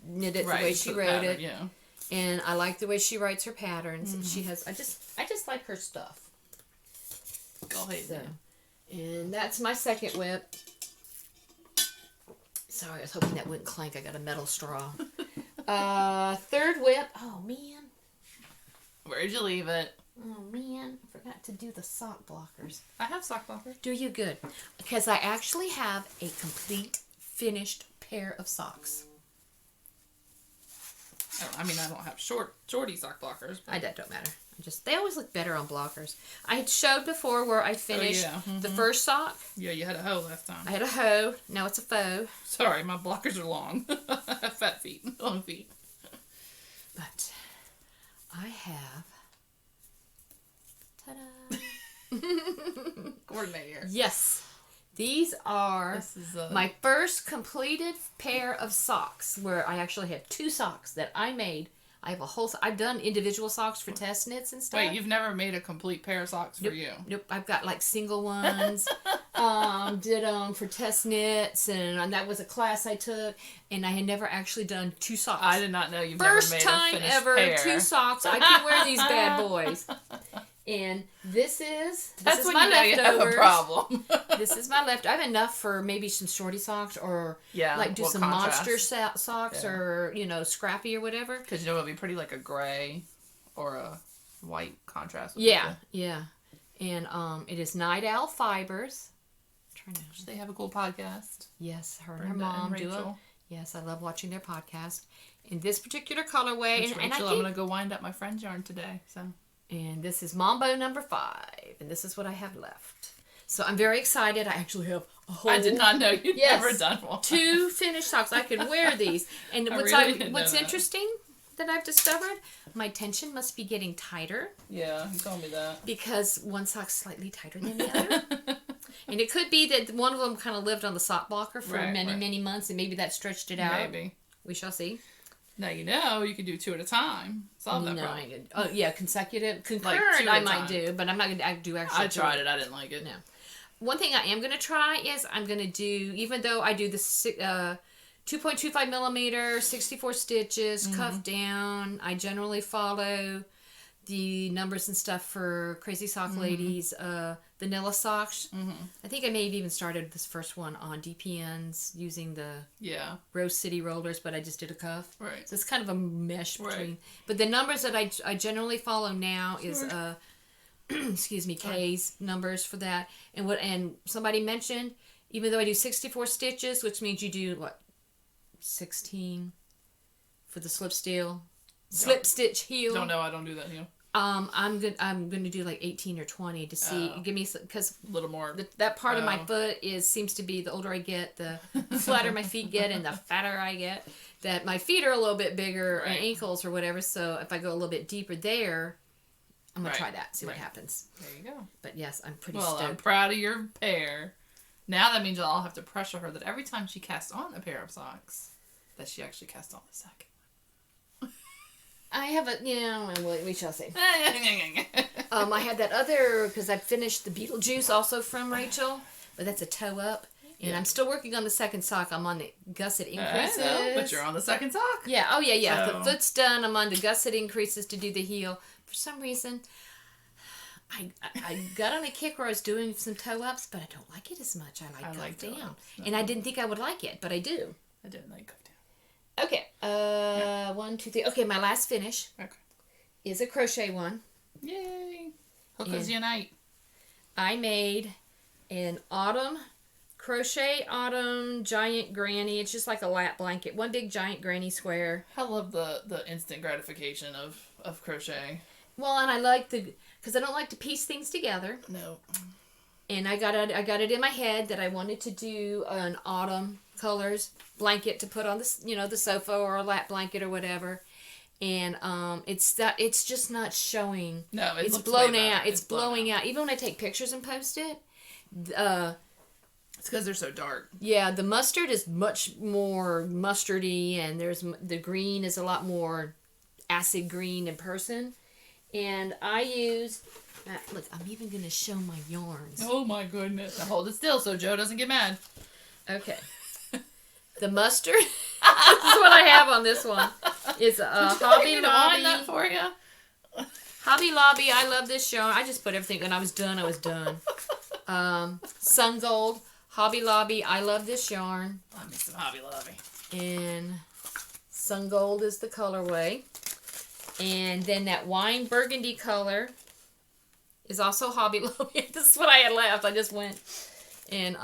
Speaker 1: knit it the way she wrote it.
Speaker 2: Yeah.
Speaker 1: And I like the way she writes her patterns. And she has, I just like her stuff.
Speaker 2: Go ahead.
Speaker 1: So, and that's my second whip. Sorry, I was hoping that wouldn't clank. I got a metal straw. Third whip. Oh, man.
Speaker 2: Where'd you leave it?
Speaker 1: Oh, man. I forgot to do the sock blockers.
Speaker 2: I have sock blockers.
Speaker 1: Do you? Good. Because I actually have a complete finished pair of socks.
Speaker 2: I mean, I don't have shorty sock blockers. But...
Speaker 1: That don't matter. They always look better on blockers. I had showed before where I finished the first sock.
Speaker 2: Yeah, you had a hoe last time.
Speaker 1: I had a hoe. Now it's a faux.
Speaker 2: Sorry, my blockers are long. Fat feet. Long feet.
Speaker 1: But I have... Ta-da!
Speaker 2: Coordinator.
Speaker 1: Yes. These are
Speaker 2: This is
Speaker 1: my first completed pair of socks where I actually have 2 socks that I made I have a whole. I've done individual socks for test knits and stuff.
Speaker 2: Wait, you've never made a complete pair of socks for you?
Speaker 1: Nope. I've got like single ones. Did them for test knits, and that was a class I took, and I had never actually done 2 socks.
Speaker 2: I did not know you've
Speaker 1: First
Speaker 2: never made
Speaker 1: time
Speaker 2: a finished
Speaker 1: ever,
Speaker 2: pair.
Speaker 1: 2 socks. I can wear these bad boys. And this is
Speaker 2: when
Speaker 1: my
Speaker 2: you know
Speaker 1: leftovers.
Speaker 2: you have a problem.
Speaker 1: This is my left. I have enough for maybe some shorty socks or like do some
Speaker 2: contrast.
Speaker 1: monster socks or scrappy or whatever.
Speaker 2: Because it'll be pretty like a gray or a white contrast.
Speaker 1: Yeah. And it is Night Owl Fibers.
Speaker 2: They have a cool podcast.
Speaker 1: Yes, her and
Speaker 2: Brenda
Speaker 1: her mom
Speaker 2: and
Speaker 1: do it.
Speaker 2: Rachel.
Speaker 1: Yes, I love watching their podcast. In this particular colorway,
Speaker 2: Rachel,
Speaker 1: and I think,
Speaker 2: I'm gonna go wind up my friend's yarn today. So.
Speaker 1: And this is Mambo number 5, and this is what I have left. So I'm very excited. I actually have a whole.
Speaker 2: I did not know you'd never done one.
Speaker 1: 2 finished socks. I can wear these. And what's interesting that I've discovered, my tension must be getting tighter.
Speaker 2: Yeah, you told me that.
Speaker 1: Because one sock's slightly tighter than the other. And it could be that one of them kind of lived on the sock blocker for many months, and maybe that stretched it out.
Speaker 2: Maybe.
Speaker 1: We shall see.
Speaker 2: Now you can do 2 at a time. Solve that problem.
Speaker 1: Oh yeah, consecutive, concurrent.
Speaker 2: Like 2 at
Speaker 1: I
Speaker 2: a
Speaker 1: might
Speaker 2: time.
Speaker 1: do, but I'm not going to do actually.
Speaker 2: I tried it. I didn't like it.
Speaker 1: No. One thing I am going to try is I'm going to do, even though I do the 2.25 millimeter, 64 stitches, cuff down. I generally follow the numbers and stuff for Crazy Sock Ladies, vanilla socks. I think I may have even started this first one on DPNs using the Rose City rollers, but I just did a cuff.
Speaker 2: Right.
Speaker 1: So it's kind of a mesh between. But the numbers that I generally follow now is excuse me, K's numbers for that. And somebody mentioned, even though I do 64 stitches, which means you do 16 for the slip stitch heel.
Speaker 2: Don't know. I don't do that heel.
Speaker 1: I'm gonna do like 18 or 20 to see. Give me because
Speaker 2: a little more.
Speaker 1: That part of my foot seems to be, the older I get, the flatter my feet get, and the fatter I get. That my feet are a little bit bigger, and ankles or whatever. So if I go a little bit deeper there, I'm gonna try that. See what happens.
Speaker 2: There you go.
Speaker 1: But yes, I'm pretty stoked.
Speaker 2: I'm proud of your pair. Now that means I'll have to pressure her that every time she casts on a pair of socks, that she actually casts on the second.
Speaker 1: I have we shall see. I had that other, because I finished the Beetlejuice also from Rachel, but that's a toe up. And I'm still working on the second sock. I'm on the gusset increases.
Speaker 2: But you're on the second sock.
Speaker 1: Yeah. Oh, yeah. So. The foot's done. I'm on the gusset increases to do the heel. For some reason, I got on a kick where I was doing some toe ups, but I don't like it as much. I like cuff down. And I didn't think I would like it, but I do.
Speaker 2: I didn't like cuff down.
Speaker 1: Okay. 1, 2, 3. Okay, my last finish is a crochet one.
Speaker 2: Yay. Hookers unite.
Speaker 1: I made an crochet autumn giant granny. It's just like a lap blanket. One big giant granny square.
Speaker 2: I love the instant gratification of crochet.
Speaker 1: Well, and I like because I don't like to piece things together.
Speaker 2: No. And
Speaker 1: I got it in my head that I wanted to do an autumn colors blanket to put on the sofa or a lap blanket or whatever. And it's just not showing.
Speaker 2: No,
Speaker 1: it's blown out. It's blowing out. Even when I take pictures and post it,
Speaker 2: it's because they're so dark.
Speaker 1: Yeah, the mustard is much more mustardy, and the green is a lot more acid green in person. And I used. Look, I'm even going to show my yarns.
Speaker 2: Oh my goodness! Now hold it still so Joe doesn't get mad.
Speaker 1: Okay. The mustard. This is what I have on this one. It's a Hobby Lobby.
Speaker 2: That for you?
Speaker 1: Hobby Lobby. I love this yarn. I just put everything. When I was done, I was done. Sun Gold. Hobby Lobby. I love this yarn.
Speaker 2: I need some Hobby Lobby.
Speaker 1: And Sun Gold is the colorway. And then that wine burgundy color is also Hobby Lobby. This is what I had left. I just went. And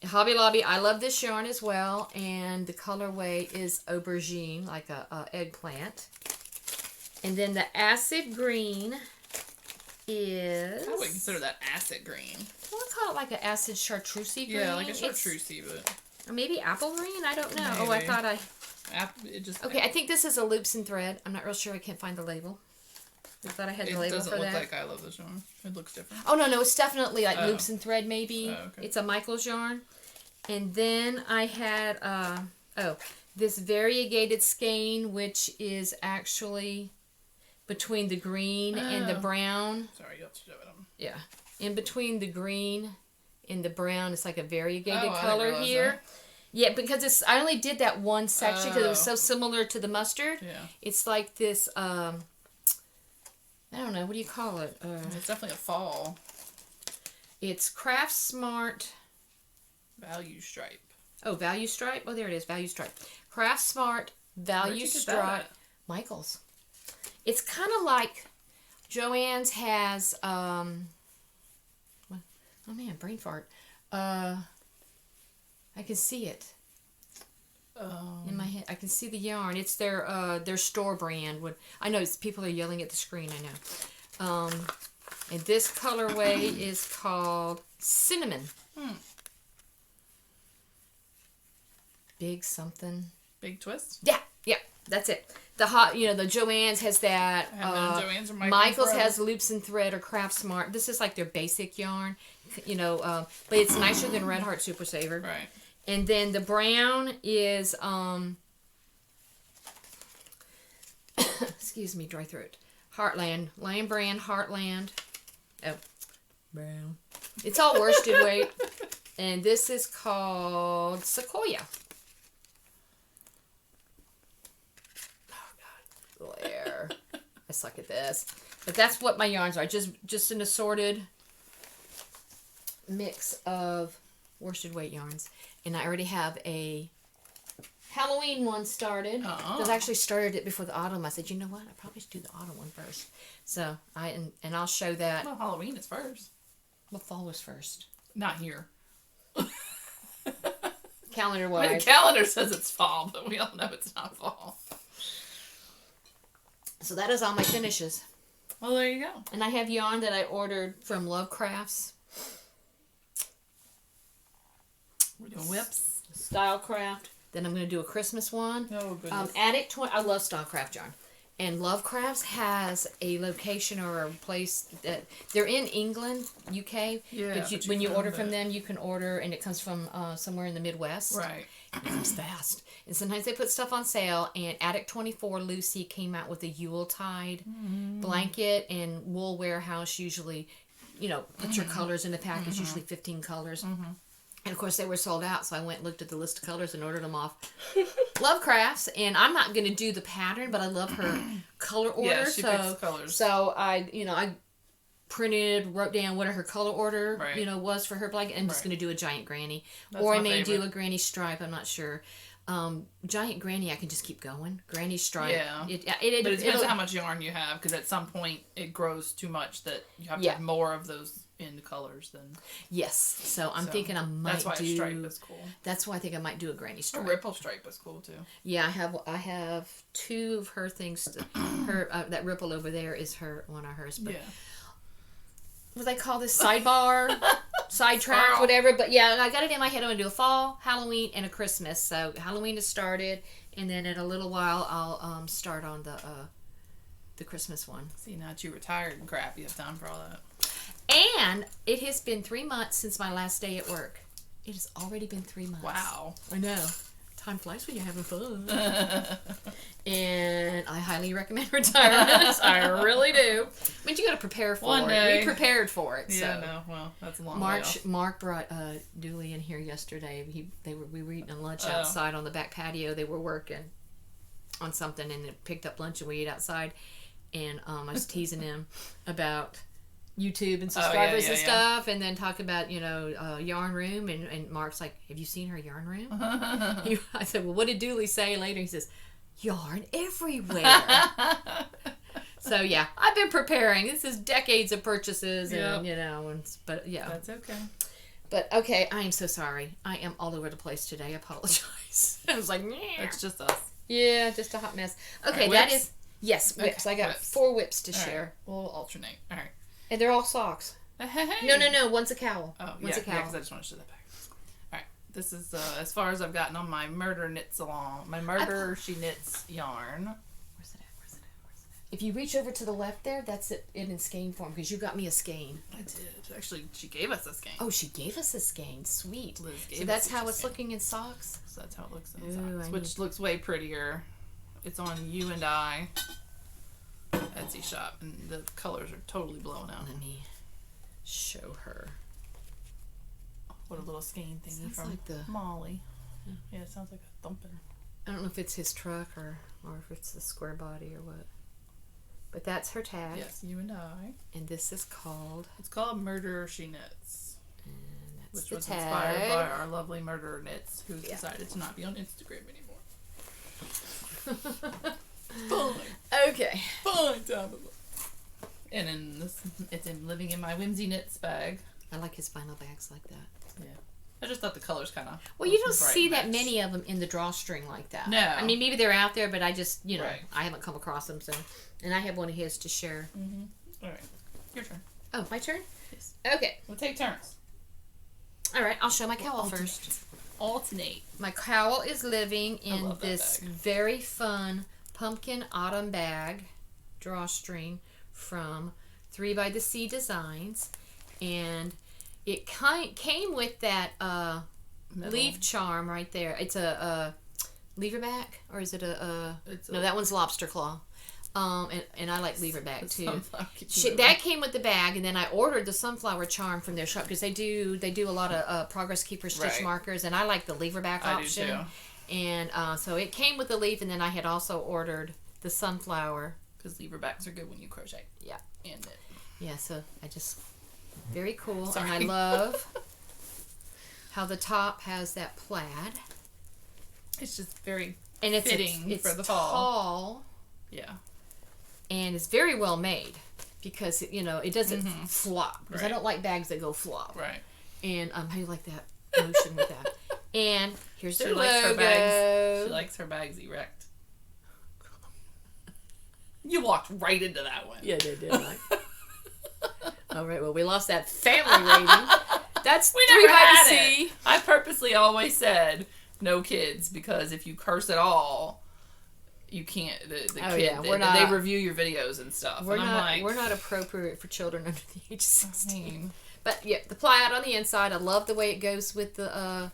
Speaker 1: Hobby Lobby, I love this yarn as well. And the colorway is aubergine, like a eggplant. And then the acid green is...
Speaker 2: I would consider that acid green.
Speaker 1: I want to call it like an acid chartreuse green.
Speaker 2: Yeah, like a chartreuse, but...
Speaker 1: Or maybe apple green? I don't know.
Speaker 2: Maybe.
Speaker 1: Oh, I thought
Speaker 2: Okay,
Speaker 1: I think this is a loops and thread. I'm not real sure. I can't find the label. I thought I had the label for that. It doesn't
Speaker 2: look like I love this yarn. It looks different.
Speaker 1: Oh, no. It's definitely like loops and thread maybe.
Speaker 2: Oh, okay.
Speaker 1: It's a Michael's yarn. And then I had Oh, this variegated skein, which is actually between the green and the brown.
Speaker 2: Sorry, you have to show it.
Speaker 1: Yeah. In between the green and the brown, it's like a variegated
Speaker 2: I
Speaker 1: color
Speaker 2: didn't
Speaker 1: here.
Speaker 2: that.
Speaker 1: Yeah, because I only did that one section because it was so similar to the mustard.
Speaker 2: Yeah.
Speaker 1: It's like this, I don't know, what do you call it?
Speaker 2: It's definitely a fall.
Speaker 1: It's Craft Smart.
Speaker 2: Value stripe.
Speaker 1: Oh, Value Stripe? Oh, there it is, Value Stripe. Craft Smart Value Stripe. Michael's. It's kind of like Joann's has, oh man, brain fart. I can see it in my head. I can see the yarn. It's their store brand. I know people are yelling at the screen. I know. And this colorway is called Cinnamon. Big something.
Speaker 2: Big twist.
Speaker 1: Yeah, that's it. The Joann's has that.
Speaker 2: Joann's or
Speaker 1: Michael's has Loops and Thread or Craft Smart. This is like their basic yarn, but it's nicer than Red Heart Super Saver.
Speaker 2: Right.
Speaker 1: And then the brown is excuse me, dry throat. Heartland, Lion Brand Heartland. Oh, brown. It's all worsted weight, and this is called Sequoia. There. I suck at this. But that's what my yarns are. Just an assorted mix of worsted weight yarns. And I already have a Halloween one started. Because I actually started it before the autumn. I said, you know what? I probably should do the autumn one first. So and I'll show that.
Speaker 2: Well, Halloween is first.
Speaker 1: Well, fall was first.
Speaker 2: Not here.
Speaker 1: Calendar-wise.
Speaker 2: The calendar says it's fall, but we all know it's not fall.
Speaker 1: So that is all my finishes.
Speaker 2: Well, there you go.
Speaker 1: And I have yarn that I ordered from Love Crafts.
Speaker 2: We're doing whips.
Speaker 1: Stylecraft. Then I'm going to do a Christmas one.
Speaker 2: Oh, goodness.
Speaker 1: Attic 20. I love Stylecraft yarn. And Love Crafts has a location or a place that they're in England, UK.
Speaker 2: Yeah.
Speaker 1: But when you order from them, you can order, and it comes from somewhere in the Midwest.
Speaker 2: Right.
Speaker 1: And it comes fast. And sometimes they put stuff on sale. And Attic 24 Lucy came out with a Yuletide blanket, and Wool Warehouse usually, puts your colors in the package, usually 15 colors. And of course they were sold out, so I went and looked at the list of colors and ordered them off Love Crafts. And I'm not going to do the pattern, but I love her color order.
Speaker 2: Yeah, she picks colors.
Speaker 1: So I wrote down what her color order, was for her blanket. I'm just going to do a giant granny. Or I may do a granny stripe, I'm not sure. Giant granny, I can just keep going. Granny stripe.
Speaker 2: Yeah. But it depends on how much yarn you have, because at some point it grows too much that you have to have more of those in colors than.
Speaker 1: Yes. So I'm thinking I might
Speaker 2: that's why a stripe is cool.
Speaker 1: That's why I think I might do a granny stripe.
Speaker 2: A ripple stripe is cool too.
Speaker 1: Yeah, I have two of her things. That ripple over there is one of hers. But what do they call this? Sidebar, sidetrack, whatever. But yeah, I got it in my head. I'm gonna do a fall, Halloween, and a Christmas. So Halloween has started, and then in a little while I'll start on the Christmas one.
Speaker 2: See, now that you're retired and crap, you have time for all that.
Speaker 1: And it has been 3 months since my last day at work. It has already been 3 months.
Speaker 2: Wow.
Speaker 1: I know. Time flies when you're having fun. And I highly recommend retirement. I really do. I mean, you got to prepare for it. We prepared for it.
Speaker 2: Yeah, no. Well, that's a long way off.
Speaker 1: Mark brought Dooley in here yesterday. We were eating lunch outside on the back patio. They were working on something, and they picked up lunch, and we ate outside. And I was teasing him about YouTube and subscribers and stuff, and then talk about yarn room, and Mark's like, have you seen her yarn room? I said, well, what did Dooley say later? He says, yarn everywhere. So yeah, I've been preparing. This is decades of purchases, and but yeah,
Speaker 2: that's okay.
Speaker 1: But okay, I am so sorry. I am all over the place today. I apologize. I was like,
Speaker 2: it's just us.
Speaker 1: Yeah, just a hot mess. Okay,
Speaker 2: right,
Speaker 1: that is whips.
Speaker 2: Okay,
Speaker 1: I got 4 whips to share.
Speaker 2: Right. We'll alternate. All right.
Speaker 1: And they're all socks.
Speaker 2: Hey.
Speaker 1: No. One's a cowl.
Speaker 2: Oh,
Speaker 1: one's a cowl.
Speaker 2: because I just want to show that back. All right. This is as far as I've gotten on my murder knits along. My murder she knits yarn.
Speaker 1: Where's it at? If you reach over to the left there, that's it in skein form because you got me a skein.
Speaker 2: I did. Actually, she gave us a skein.
Speaker 1: Oh, she gave us a skein. Sweet.
Speaker 2: Liz gave
Speaker 1: So
Speaker 2: us
Speaker 1: that's
Speaker 2: each
Speaker 1: how
Speaker 2: a
Speaker 1: it's
Speaker 2: skein.
Speaker 1: looking in socks?
Speaker 2: So that's how it looks in
Speaker 1: Ooh,
Speaker 2: socks, which looks way prettier. It's on You and I Etsy shop, and the colors are totally blown out.
Speaker 1: Let me show her.
Speaker 2: What a little skein thingy
Speaker 1: Sounds
Speaker 2: from
Speaker 1: like the-
Speaker 2: Molly. Yeah, it sounds like a thumping.
Speaker 1: I don't know if it's his truck or if it's the square body or what. But that's her tag.
Speaker 2: Yes, You and I.
Speaker 1: And this is called...
Speaker 2: It's called Murderer She Knits,
Speaker 1: And that's
Speaker 2: which
Speaker 1: the
Speaker 2: was
Speaker 1: tag.
Speaker 2: inspired by our lovely Murderer Knits, who's decided to not be on Instagram anymore. Fine.
Speaker 1: Okay.
Speaker 2: Fine, Tabitha. And in this, it's in Living in My Whimsy Knits bag.
Speaker 1: I like his vinyl bags like that.
Speaker 2: Yeah. I just thought the colors kind of...
Speaker 1: Well, you don't see that many of them in the drawstring like that.
Speaker 2: No.
Speaker 1: I mean, maybe they're out there, but I just,
Speaker 2: Right.
Speaker 1: I haven't come across them. So, and I have one of his to share.
Speaker 2: Mm-hmm. All right. Your turn.
Speaker 1: Oh, my turn?
Speaker 2: Yes.
Speaker 1: Okay.
Speaker 2: We'll take turns.
Speaker 1: All right, I'll show my cowl first.
Speaker 2: Alternate.
Speaker 1: My cowl is living in
Speaker 2: love that
Speaker 1: this
Speaker 2: bag.
Speaker 1: very fun pumpkin autumn bag drawstring from 3 by the Sea Designs. And it came with that leaf charm right there. It's a leverback, or is it no, that one's lobster claw. And I like leverback too. That came with the bag, and then I ordered the sunflower charm from their shop because they do a lot of Progress Keeper stitch markers, and I like the leverback option.
Speaker 2: I do too.
Speaker 1: And so it came with the leaf, and then I had also ordered the sunflower.
Speaker 2: Because leverbacks are good when you crochet.
Speaker 1: Yeah.
Speaker 2: And it.
Speaker 1: Yeah, so I just... Very cool.
Speaker 2: Sorry.
Speaker 1: And I love how the top has that plaid.
Speaker 2: It's just very
Speaker 1: And it's
Speaker 2: fitting
Speaker 1: it's
Speaker 2: for the fall.
Speaker 1: tall.
Speaker 2: Yeah.
Speaker 1: And it's very well made. Because, it doesn't flop. Because I
Speaker 2: Right.
Speaker 1: don't like bags that go flop.
Speaker 2: Right.
Speaker 1: And how do you like that motion with that? And here's their
Speaker 2: She likes her
Speaker 1: logo.
Speaker 2: bags. She likes her bags erect. You walked right into that one.
Speaker 1: Yeah, they did. All right, well, we lost that family rating. That's
Speaker 2: We
Speaker 1: 3
Speaker 2: never
Speaker 1: by
Speaker 2: had
Speaker 1: the Sea.
Speaker 2: it. I purposely always said no kids because if you curse at all, you can't. The
Speaker 1: Oh,
Speaker 2: kid,
Speaker 1: yeah,
Speaker 2: they review your videos and stuff.
Speaker 1: We're
Speaker 2: and
Speaker 1: not.
Speaker 2: I'm like,
Speaker 1: We're not appropriate for children under the age of 16.
Speaker 2: I mean,
Speaker 1: But yeah, the plaid on the inside. I love the way it goes with the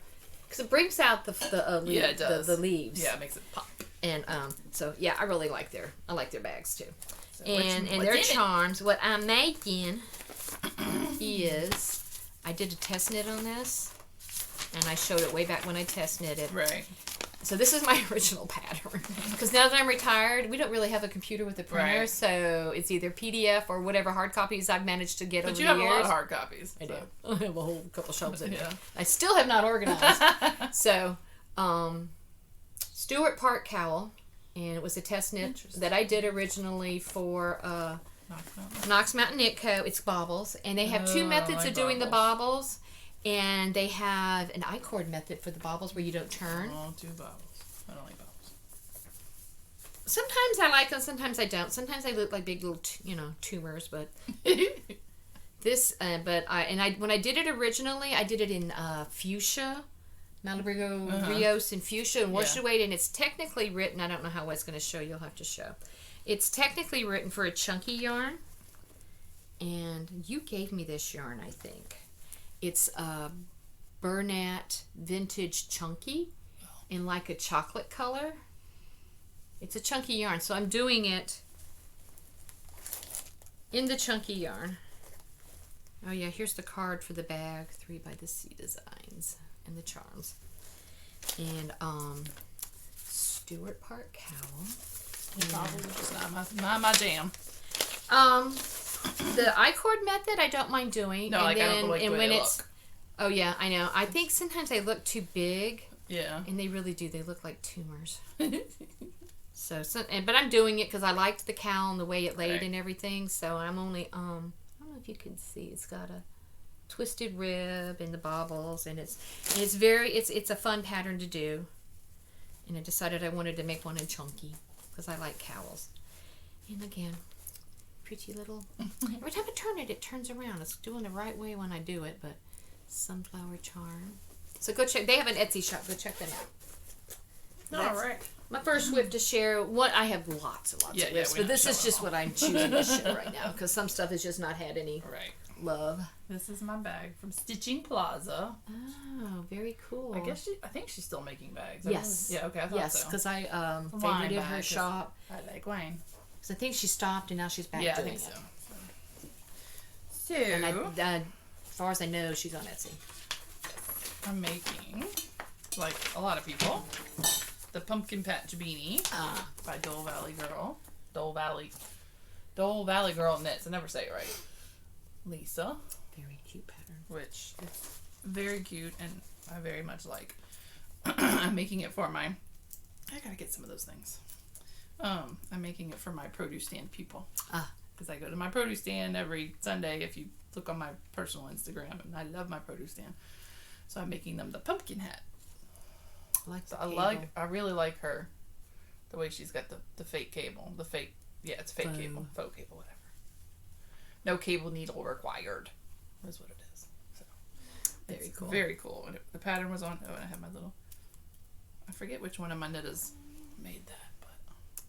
Speaker 1: because it brings out the
Speaker 2: yeah, it does.
Speaker 1: the leaves.
Speaker 2: Yeah, it makes it pop.
Speaker 1: And so yeah, I really like their bags too.
Speaker 2: So
Speaker 1: And
Speaker 2: what's
Speaker 1: their
Speaker 2: in it?
Speaker 1: charms. What I'm making is I did a test knit on this, and I showed it way back when I test knitted.
Speaker 2: Right.
Speaker 1: So this is my original pattern. Because now that I'm retired, we don't really have a computer with a printer,
Speaker 2: Right.
Speaker 1: so it's either PDF or whatever hard copies I've managed to get
Speaker 2: But
Speaker 1: over
Speaker 2: you
Speaker 1: the
Speaker 2: have
Speaker 1: years.
Speaker 2: a lot of hard copies.
Speaker 1: I
Speaker 2: so.
Speaker 1: do. I have a whole couple shelves in
Speaker 2: Yeah.
Speaker 1: here. I still have not organized. So, Stewart Park cowl, and it was a test knit
Speaker 2: Interesting.
Speaker 1: that I did originally for Knox Mountain Knit Co. It's bobbles, and they have two
Speaker 2: Oh,
Speaker 1: methods
Speaker 2: I like
Speaker 1: of doing the
Speaker 2: bobbles.
Speaker 1: bobbles, and they have an I-cord method for the bobbles where you don't turn.
Speaker 2: Oh, 2 bobbles. I don't like bobbles.
Speaker 1: Sometimes I like them, sometimes I don't. Sometimes they look like big little, tumors, but this, when I did it originally, I did it in fuchsia, Malibu Rios in fuchsia, and washi weight, and it's technically written. I don't know how it's going to show. You'll have to show. It's technically written for a chunky yarn, and you gave me this yarn, I think. It's a Bernat Vintage Chunky in like a chocolate color. It's a chunky yarn, so I'm doing it in the chunky yarn. Oh yeah, here's the card for the bag, 3 by the Sea Designs, and the charms. And Stewart Park cowl.
Speaker 2: Bobbles are just not my jam.
Speaker 1: The I-cord method I don't mind doing.
Speaker 2: No,
Speaker 1: and
Speaker 2: like, I don't like the way they look.
Speaker 1: Oh yeah, I know. I think sometimes they look too big.
Speaker 2: Yeah.
Speaker 1: And they really do. They look like tumors. But I'm doing it because I liked the cowl and the way it laid
Speaker 2: Right.
Speaker 1: and everything. So I'm only I don't know if you can see. It's got a twisted rib and the bobbles, and it's a fun pattern to do. And I decided I wanted to make one in chunky because I like cowls. And again, pretty little. Every time I turn it, it turns around. It's doing the right way when I do it, but sunflower charm. So go check. They have an Etsy shop. Go check them out.
Speaker 2: All right.
Speaker 1: My first whip to share. I have lots and lots of whips, but this is just what I'm choosing to share right now because some stuff has just not had any love.
Speaker 2: This is my bag from Stitching Plaza.
Speaker 1: Oh, very cool.
Speaker 2: I think she's still making bags.
Speaker 1: Yes.
Speaker 2: Yeah. Okay. I thought so.
Speaker 1: Yes, because I favorited her shop.
Speaker 2: I like wine.
Speaker 1: Because I think she stopped and now she's back doing it.
Speaker 2: So.
Speaker 1: And as far as I know, she's on Etsy.
Speaker 2: I'm making, like a lot of people, the Pumpkin Patch Beanie by Dole Valley Girl. Dole Valley Girl Knits. I never say it right. Lisa.
Speaker 1: Very cute pattern.
Speaker 2: Which is very cute and I very much like. I'm making it for I gotta get some of those things. I'm making it for my produce stand people. Because I go to my produce stand every Sunday if you look on my personal Instagram, and I love my produce stand. So I'm making them the pumpkin hat. I really like her, the way she's got the fake cable. It's fake cable. Faux cable, whatever. No cable needle required, is what it is. So
Speaker 1: very cool.
Speaker 2: Very cool. And the pattern was on, I have my little, I forget which one of my knitters made that.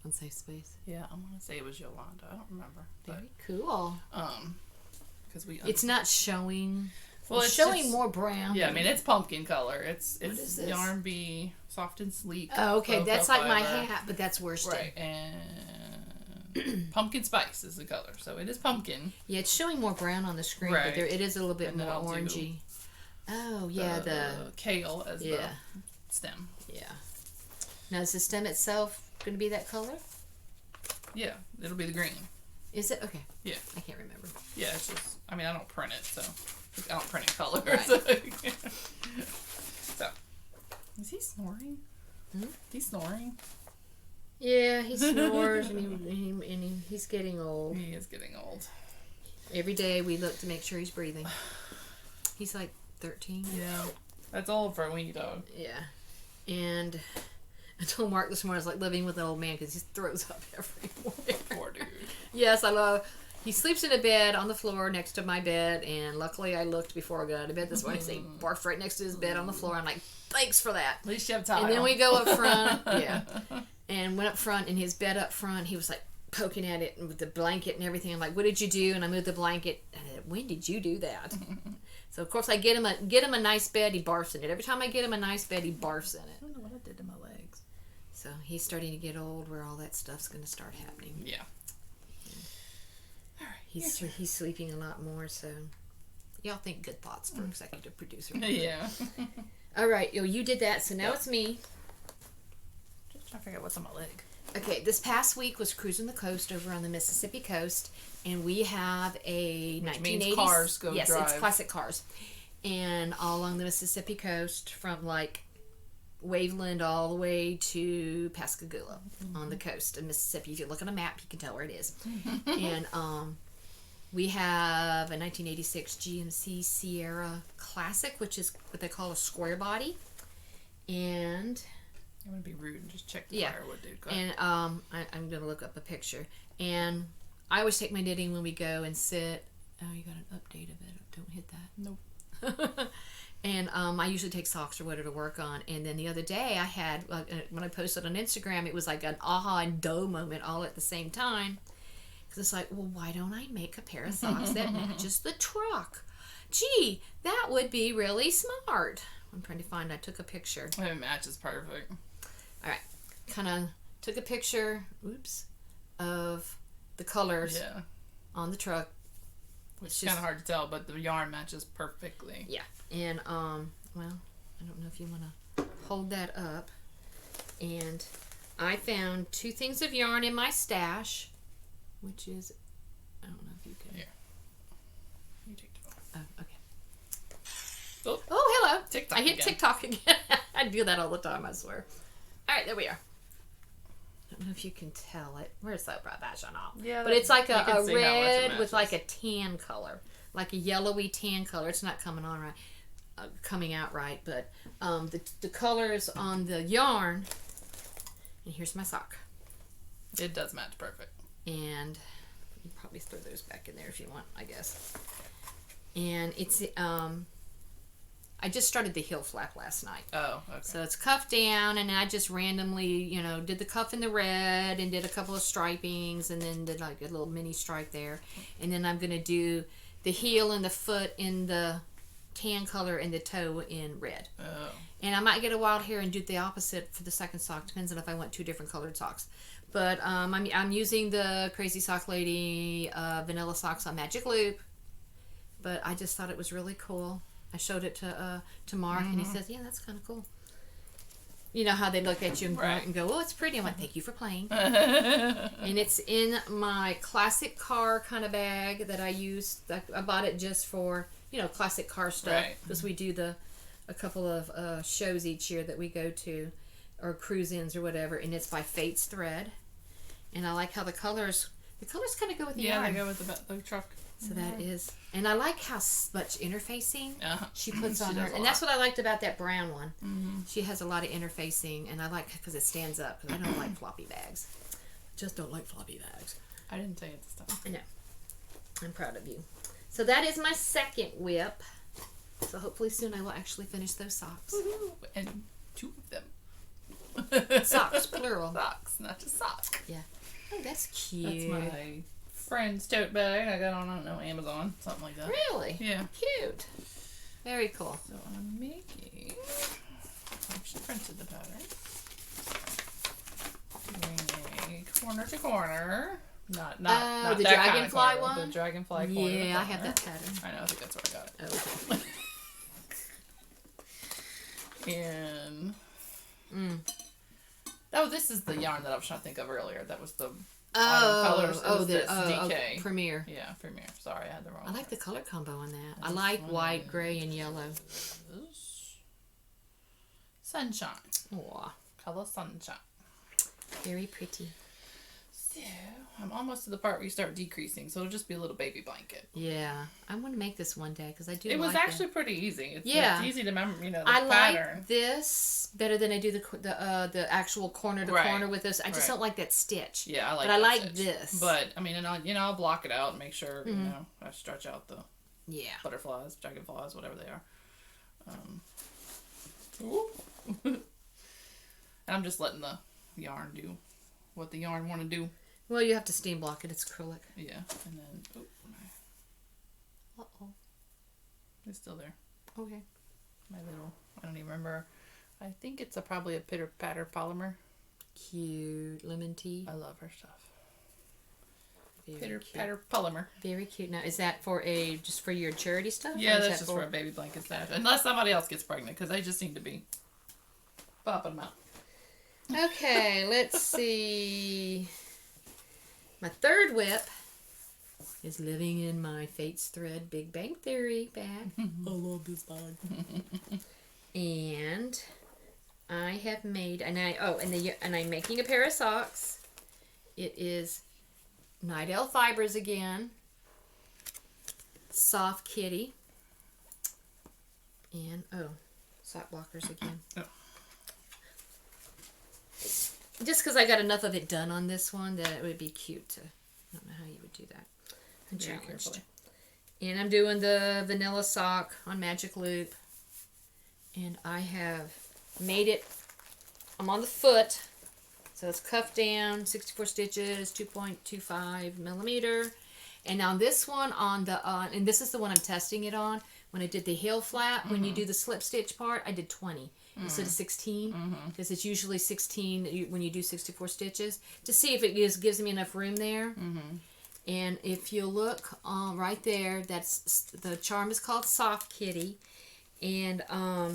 Speaker 1: Unsafe space.
Speaker 2: Yeah, I'm gonna say it was Yolanda. I don't remember.
Speaker 1: Very cool.
Speaker 2: Because
Speaker 1: it's not showing.
Speaker 2: Well,
Speaker 1: it's showing just, more brown.
Speaker 2: Yeah, I mean it's pumpkin color. It's
Speaker 1: this?
Speaker 2: Yarn Bee Soft and Sleek.
Speaker 1: Oh, okay, that's like my hat, but that's worsted.
Speaker 2: Right, and pumpkin spice is the color, so it is pumpkin.
Speaker 1: Yeah, it's showing more brown on the screen, but it is a little bit more orangey. Oh yeah, the
Speaker 2: kale as the stem.
Speaker 1: Yeah. Now is the stem itself going to be that color?
Speaker 2: Yeah, it'll be the green.
Speaker 1: Is it? Okay.
Speaker 2: Yeah.
Speaker 1: I can't remember.
Speaker 2: Yeah, it's just, I mean, I don't print it, so I don't print in color.
Speaker 1: Right.
Speaker 2: So, is he snoring? He's snoring?
Speaker 1: Yeah, he snores and he's getting old.
Speaker 2: He is getting old.
Speaker 1: Every day we look to make sure he's breathing. He's like 13.
Speaker 2: Yeah. That's old for a weenie dog.
Speaker 1: Yeah. And I told Mark this morning I was like living with an old man because he throws up everywhere.
Speaker 2: Poor dude.
Speaker 1: Yes, I love. He sleeps in a bed on the floor next to my bed, and luckily I looked before I got out of bed. That's why I say barfed right next to his bed on the floor. I'm like, thanks for that.
Speaker 2: At least you have tile.
Speaker 1: And then we go up front, and went up front, and his bed up front, he was like poking at it with the blanket and everything. I'm like, what did you do? And I moved the blanket. And I said, when did you do that? So of course I get him a nice bed. He barfs in it. Every time I get him a nice bed, he barfs in it.
Speaker 2: I don't know what I did to my legs.
Speaker 1: So he's starting to get old, where all that stuff's going to start happening.
Speaker 2: Yeah. All right.
Speaker 1: He's sleeping a lot more. So y'all think good thoughts for executive producer.
Speaker 2: Yeah.
Speaker 1: All right, you did that. So now it's me.
Speaker 2: Just trying to figure out what's on my leg.
Speaker 1: Okay, this past week was cruising the coast over on the Mississippi coast, and we have a 1980s
Speaker 2: cars go
Speaker 1: yes,
Speaker 2: drive.
Speaker 1: It's classic cars, and all along the Mississippi coast from like Waveland all the way to Pascagoula on the coast of Mississippi. If you look on a map, you can tell where it is. And we have a 1986 GMC Sierra Classic, which is what they call a square body, and
Speaker 2: I'm going to be rude and just check the firewood, dude. Go ahead.
Speaker 1: And I'm going to look up a picture. And I always take my knitting when we go and sit. Oh, you got an update of it. Don't hit that.
Speaker 2: Nope.
Speaker 1: And I usually take socks or whatever to work on. And then the other day I had, when I posted on Instagram, it was like an aha and dough moment all at the same time. Because it's like, well, why don't I make a pair of socks that matches the truck? Gee, that would be really smart. I'm trying to find, I took a picture.
Speaker 2: It matches perfect.
Speaker 1: All right, kind of took a picture, of the colors on the truck.
Speaker 2: Which is kind of hard to tell, but the yarn matches perfectly.
Speaker 1: Yeah, and well, I don't know if you want to hold that up. And I found 2 things of yarn in my stash, which is, I don't know if you can.
Speaker 2: Here. You take the phone.
Speaker 1: Oh, okay.
Speaker 2: Oh,
Speaker 1: hello.
Speaker 2: TikTok
Speaker 1: I hit
Speaker 2: again.
Speaker 1: TikTok again. I do that all the time, I swear. All right, there we are. I don't know if you can tell it. Where's that professional?
Speaker 2: Yeah,
Speaker 1: but it's like a red with like
Speaker 2: matches.
Speaker 1: a tan color, like a yellowy tan color. It's not coming out right. But the colors on the yarn. And here's my sock.
Speaker 2: It does match perfect.
Speaker 1: And you probably throw those back in there if you want, I guess. And it's I just started the heel flap last night.
Speaker 2: Oh, okay.
Speaker 1: So it's cuffed down, and I just randomly, did the cuff in the red and did a couple of stripings, and then did like a little mini stripe there. And then I'm going to do the heel and the foot in the tan color and the toe in red.
Speaker 2: Oh.
Speaker 1: And I might get a wild hair and do the opposite for the second sock. Depends on if I want 2 different colored socks. But I'm using the Crazy Sock Lady vanilla socks on Magic Loop. But I just thought it was really cool. I showed it to Mark, and he says, yeah, that's kind of cool. You know how they look at you and grunt and go, oh, it's pretty. I'm like, thank you for playing. And it's in my classic car kind of bag that I use. I bought it just for, classic car stuff. Because we do a couple of shows each year that we go to, or cruise-ins or whatever. And it's by Fate's Thread. And I like how the colors kind of go with the yarn.
Speaker 2: Yeah, they go with the truck.
Speaker 1: So that is, and I like how much interfacing she puts on her, and
Speaker 2: lot.
Speaker 1: that's what I liked about that brown one. Mm-hmm. She has a lot of interfacing, and I like because it stands up. Because I don't like floppy bags. Just don't like floppy bags.
Speaker 2: I didn't say it this time.
Speaker 1: I know. I'm proud of you. So that is my second whip. So hopefully soon I will actually finish those socks.
Speaker 2: Woo-hoo. And 2 of them.
Speaker 1: Socks, plural.
Speaker 2: Socks, not just sock.
Speaker 1: Yeah. Oh, that's cute.
Speaker 2: That's my friend's tote bag. I got on, I don't know, Amazon, something like that.
Speaker 1: Really?
Speaker 2: Yeah.
Speaker 1: Cute. Very cool.
Speaker 2: So I'm making. She printed the pattern. Doing a corner to corner. Not
Speaker 1: the
Speaker 2: that
Speaker 1: dragonfly
Speaker 2: kind of corner,
Speaker 1: one.
Speaker 2: The dragonfly corner.
Speaker 1: Yeah, I have that pattern.
Speaker 2: I know. I think that's where I got it.
Speaker 1: Oh, okay.
Speaker 2: And this is the yarn that I was trying to think of earlier. That was the colors. DK.
Speaker 1: Premier.
Speaker 2: Yeah, Premier. Sorry, I had the wrong.
Speaker 1: I like the color combo on that. I like white, gray, and yellow.
Speaker 2: Sunshine.
Speaker 1: Aw.
Speaker 2: Color sunshine.
Speaker 1: Very pretty.
Speaker 2: So, I'm almost to the part where you start decreasing, so it'll just be a little baby blanket.
Speaker 1: Yeah. I want to make this one day because I do
Speaker 2: It was
Speaker 1: like
Speaker 2: actually pretty easy. It's easy to remember, the
Speaker 1: I
Speaker 2: pattern.
Speaker 1: like this better than I do the actual corner to corner with this. I just don't like that stitch.
Speaker 2: Yeah, I like
Speaker 1: but I like
Speaker 2: stitch.
Speaker 1: this.
Speaker 2: But, I mean, and I'll block it out and make sure, I stretch out the butterflies, dragonflies, whatever they are. And I'm just letting the yarn do what the yarn want to do.
Speaker 1: Well, you have to steam block it. It's acrylic.
Speaker 2: Yeah, and then it's still there.
Speaker 1: Okay.
Speaker 2: My little, I don't even remember. I think it's probably a pitter patter polymer.
Speaker 1: Cute lemon tea.
Speaker 2: I love her stuff.
Speaker 1: Very
Speaker 2: Pitter
Speaker 1: cute.
Speaker 2: patter polymer.
Speaker 1: Very cute. Now, is that for just for your charity stuff?
Speaker 2: Yeah, that's just for a baby blanket stash. Unless somebody else gets pregnant, because they just seem to be popping them out.
Speaker 1: Okay, let's see. My third whip is living in my Fate's Thread Big Bang Theory bag. I love this bag. And I have made, and I'm making a pair of socks. It is Night Elf Fibers again, Soft Kitty, and sock blockers again.
Speaker 2: Oh.
Speaker 1: Just because I got enough of it done on this one that it would be cute to. I don't know how you would do that. I'm
Speaker 2: Very
Speaker 1: challenged.
Speaker 2: carefully.
Speaker 1: And I'm doing the vanilla sock on Magic Loop. And I have made it. I'm on the foot. So it's cuffed down, 64 stitches, 2.25 millimeter. And on this one, and this is the one I'm testing it on. When I did the heel flap, when you do the slip stitch part, I did 20 instead of 16. Because it's usually 16 when you do 64 stitches. To see if it gives me enough room there. And if you look right there, that's the charm is called Soft Kitty. And, okay,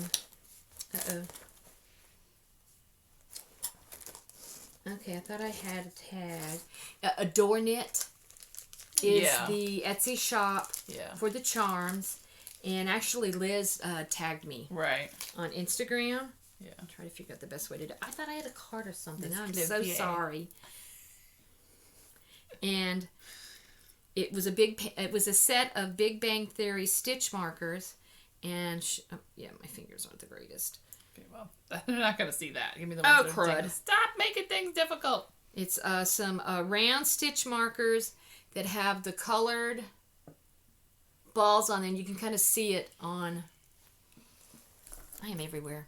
Speaker 1: I thought I had a tag. Adore Knit is the Etsy shop for the charms. And actually, Liz tagged me on Instagram. Yeah, I'm trying to figure out the best way to do it. I thought I had a card or something. I'm so sorry. And it was a set of Big Bang Theory stitch markers. And my fingers aren't the greatest.
Speaker 2: Okay, well, they're not going to see that. Give me the ones
Speaker 1: crud.
Speaker 2: Stop making things difficult.
Speaker 1: It's some round stitch markers that have the colored balls on them. You can kind of see it on I am everywhere.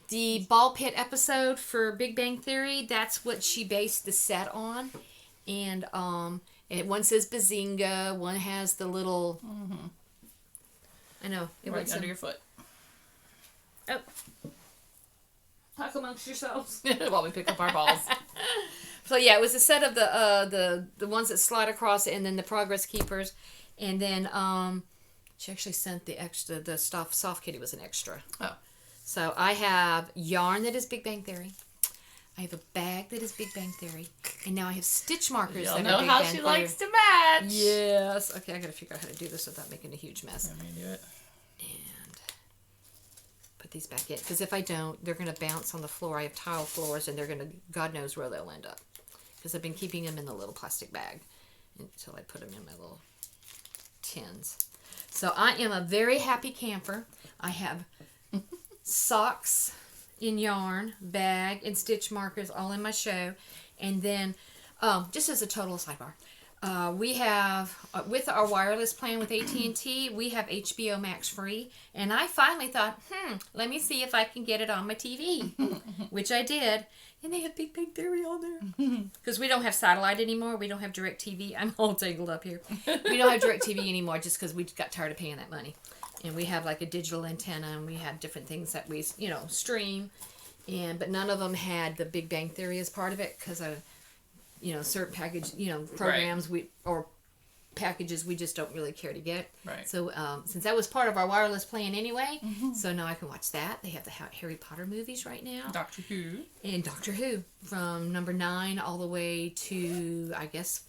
Speaker 1: The ball pit episode for Big Bang Theory, that's what she based the set on. And one says Bazinga, one has the little...
Speaker 2: Mm-hmm.
Speaker 1: I know.
Speaker 2: It right under your foot.
Speaker 1: Oh. Talk amongst yourselves.
Speaker 2: While we pick up our balls.
Speaker 1: So yeah, it was a set of the ones that slide across and then the progress keepers. And then she actually sent the soft kitty was an extra.
Speaker 2: Oh.
Speaker 1: So I have yarn that is Big Bang Theory. I have a bag that is Big Bang Theory. And now I have stitch markers that are Big Bang Theory.
Speaker 2: Know how she likes to match.
Speaker 1: Yes. Okay, I gotta figure out how to do this without making a huge mess.
Speaker 2: Let me do it.
Speaker 1: And put these back in. Because if I don't, they're gonna bounce on the floor. I have tile floors and they're gonna, God knows where they'll end up. Because I've been keeping them in the little plastic bag until I put them in my little tins. So I am a very happy camper. I have socks in yarn, bag, and stitch markers all in my show. And then, just as a total sidebar, we have, with our wireless plan with AT&T, we have HBO Max free. And I finally thought, let me see if I can get it on my TV, which I did. And they have Big Bang Theory on there. Because we don't have satellite anymore. We don't have DirecTV. I'm all tangled up here. We don't have DirecTV anymore just because we got tired of paying that money. And we have like a digital antenna and we have different things that we, stream. But none of them had the Big Bang Theory as part of it because of, certain package, programs or packages we just don't really care to get.
Speaker 2: Right.
Speaker 1: So since that was part of our wireless plan anyway, so now I can watch that. They have the Harry Potter movies right now.
Speaker 2: Doctor Who.
Speaker 1: And Doctor Who from number 9 all the way to, I guess,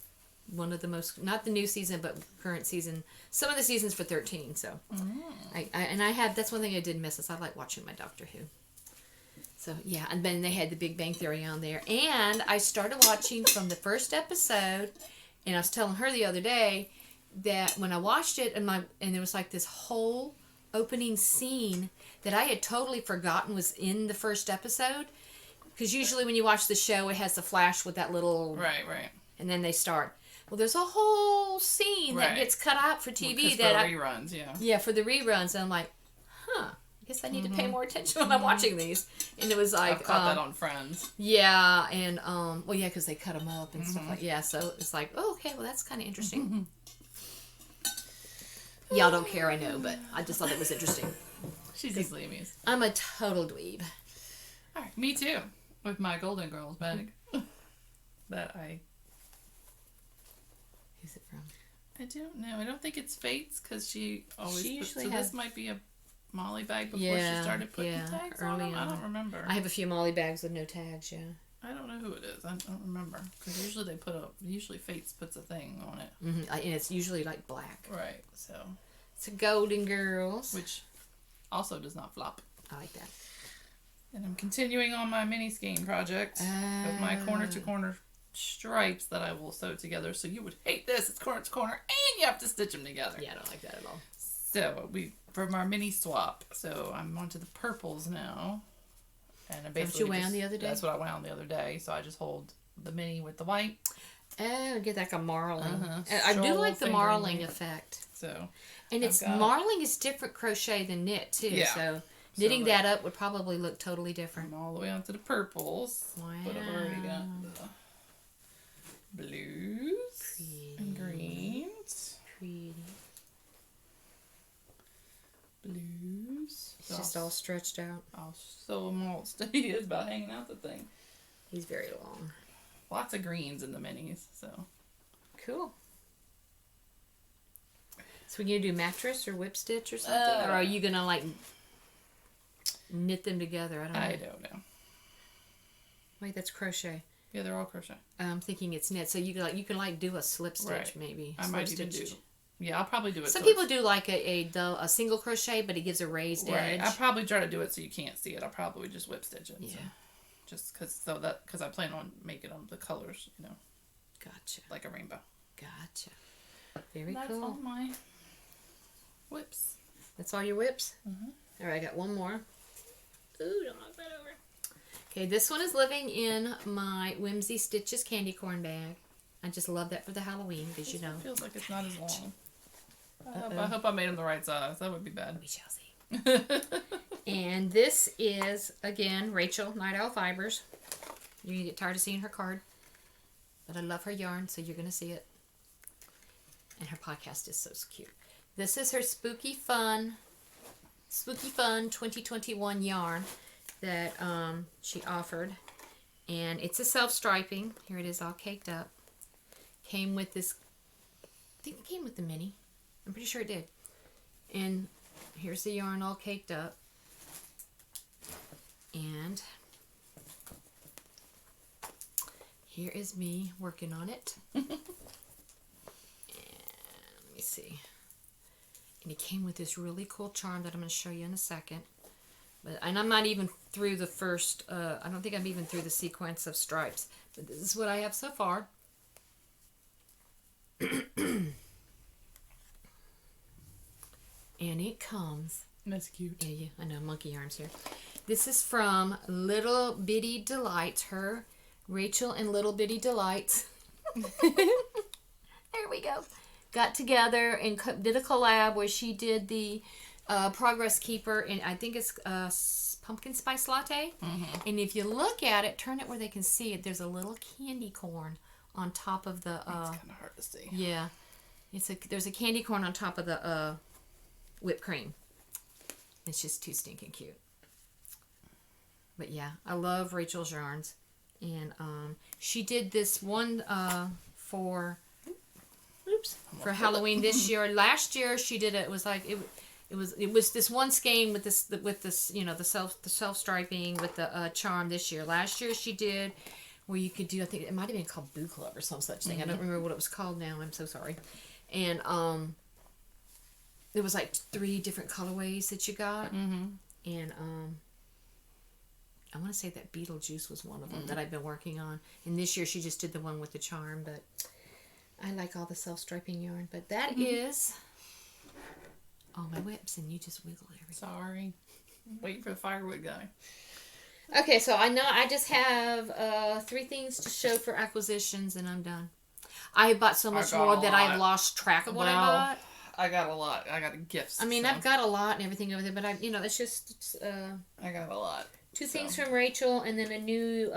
Speaker 1: one of the most, not the new season, but current season. Some of the seasons for 13. So that's one thing I did miss is I like watching my Doctor Who. So yeah, and then they had the Big Bang Theory on there. And I started watching from the first episode. And I was telling her the other day that when I watched it, and there was like this whole opening scene that I had totally forgotten was in the first episode. Because usually when you watch the show, it has the flash with that little...
Speaker 2: Right.
Speaker 1: And then they start. Well, there's a whole scene that gets cut out for TV that
Speaker 2: for the reruns, yeah.
Speaker 1: Yeah, for the reruns. And I'm like, I guess I need to pay more attention when I'm watching these. And it was like...
Speaker 2: I've caught that on Friends.
Speaker 1: Yeah, and, because they cut them up and stuff like so it's like, okay, well, that's kind of interesting. Y'all don't care, I know, but I just thought it was interesting.
Speaker 2: She's easily amused.
Speaker 1: I'm a total dweeb.
Speaker 2: All right, me too. With my Golden Girls bag. That I...
Speaker 1: Who's it from?
Speaker 2: I don't know. I don't think it's Fate's because she always
Speaker 1: usually
Speaker 2: this might be a Molly bag before she started putting tags on them. I don't remember.
Speaker 1: I have a few Molly bags with no tags,
Speaker 2: I don't know who it is. I don't remember. Because usually Fate's puts a thing on it.
Speaker 1: And it's usually like black.
Speaker 2: Right, so.
Speaker 1: It's a Golden Girls.
Speaker 2: Which also does not flop.
Speaker 1: I like that.
Speaker 2: And I'm continuing on my mini skein project with my corner to corner stripes that I will sew together. So you would hate this. It's corner to corner and you have to stitch them together.
Speaker 1: Yeah, I don't like that at all.
Speaker 2: So from our mini swap. So I'm onto the purples now. And I basically
Speaker 1: what you wound the other day?
Speaker 2: That's what I wound the other day. So I just hold the mini with the white.
Speaker 1: Oh, get like a marling. I do like the marling effect.
Speaker 2: So,
Speaker 1: and marling is different crochet than knit too.
Speaker 2: Yeah.
Speaker 1: So knitting that up would probably look totally different.
Speaker 2: I'm all the way onto the purples.
Speaker 1: Wow.
Speaker 2: But I've already got the blues and greens.
Speaker 1: Pretty.
Speaker 2: Blues.
Speaker 1: It's just all stretched out.
Speaker 2: I'll sew them all. He is about hanging out the thing.
Speaker 1: He's very long.
Speaker 2: Lots of greens in the minis, so.
Speaker 1: Cool. So we're going to do mattress or whip stitch or something? Or are you going to like knit them together? I don't know. Wait, that's crochet.
Speaker 2: Yeah, they're all crochet.
Speaker 1: I'm thinking it's knit. So you can do a slip stitch maybe.
Speaker 2: I might even do. Yeah, I'll probably do it.
Speaker 1: Some people do like a single crochet, but it gives a raised edge.
Speaker 2: I'll probably try to do it so you can't see it. I'll probably just whip stitch it.
Speaker 1: Yeah.
Speaker 2: So, just because I plan on making them the colors,
Speaker 1: Gotcha.
Speaker 2: Like a rainbow.
Speaker 1: Gotcha. Very
Speaker 2: That's
Speaker 1: cool.
Speaker 2: all my whips.
Speaker 1: That's all your whips?
Speaker 2: Mm-hmm.
Speaker 1: All right, I got one more. Ooh, don't knock that over. Okay, this one is living in my Whimsy Stitches candy corn bag. I just love that for the Halloween because
Speaker 2: It feels like it's not as long. I hope I made them the right size. That would be bad.
Speaker 1: We shall see. And this is, again, Rachel, Night Owl Fibers. You're going to get tired of seeing her card. But I love her yarn, so you're going to see it. And her podcast is so cute. This is her Spooky Fun 2021 yarn that she offered. And it's a self-striping. Here it is all caked up. Came with this, I think it came with the mini. I'm pretty sure it did. And here's the yarn all caked up. And here is me working on it. And let me see. And it came with this really cool charm that I'm going to show you in a second. And I'm not even through the first, I don't think I'm even through the sequence of stripes. But this is what I have so far. And it comes.
Speaker 2: That's cute.
Speaker 1: Yeah, I know, monkey arms here. This is from Little Bitty Delights. Her, Rachel and Little Bitty Delights. There we go. Got together and did a collab where she did the Progress Keeper, and I think it's pumpkin spice latte. Mm-hmm. And if you look at it, turn it where they can see it. There's a little candy corn on top of the.
Speaker 2: It's kind of hard to see.
Speaker 1: Yeah, there's a candy corn on top of the whipped cream. It's just too stinking cute. But yeah, I love Rachel's yarns, and she did this one for Halloween this year. Last year she did it. It was like it was this one skein with this the self striping with the charm this year. Last year she did where you could do, I think it might have been called Boo Club or some such thing. Mm-hmm. I don't remember what it was called now. I'm so sorry. And it was like 3 different colorways that you got. Mm-hmm. And I want to say that Beetlejuice was one of them that I've been working on. And this year she just did the one with the charm, but I like all the self-striping yarn. But that is all my whips, and you just wiggle everything.
Speaker 2: Sorry. Waiting for the firewood guy.
Speaker 1: Okay, so I know I just have 3 things to show for acquisitions, and I'm done. I bought so much more that I've lost track of what I bought.
Speaker 2: I got a lot. I got gifts.
Speaker 1: I mean, I've got a lot and everything over there, but it's just.
Speaker 2: I got a lot.
Speaker 1: 2 things from Rachel, and then a new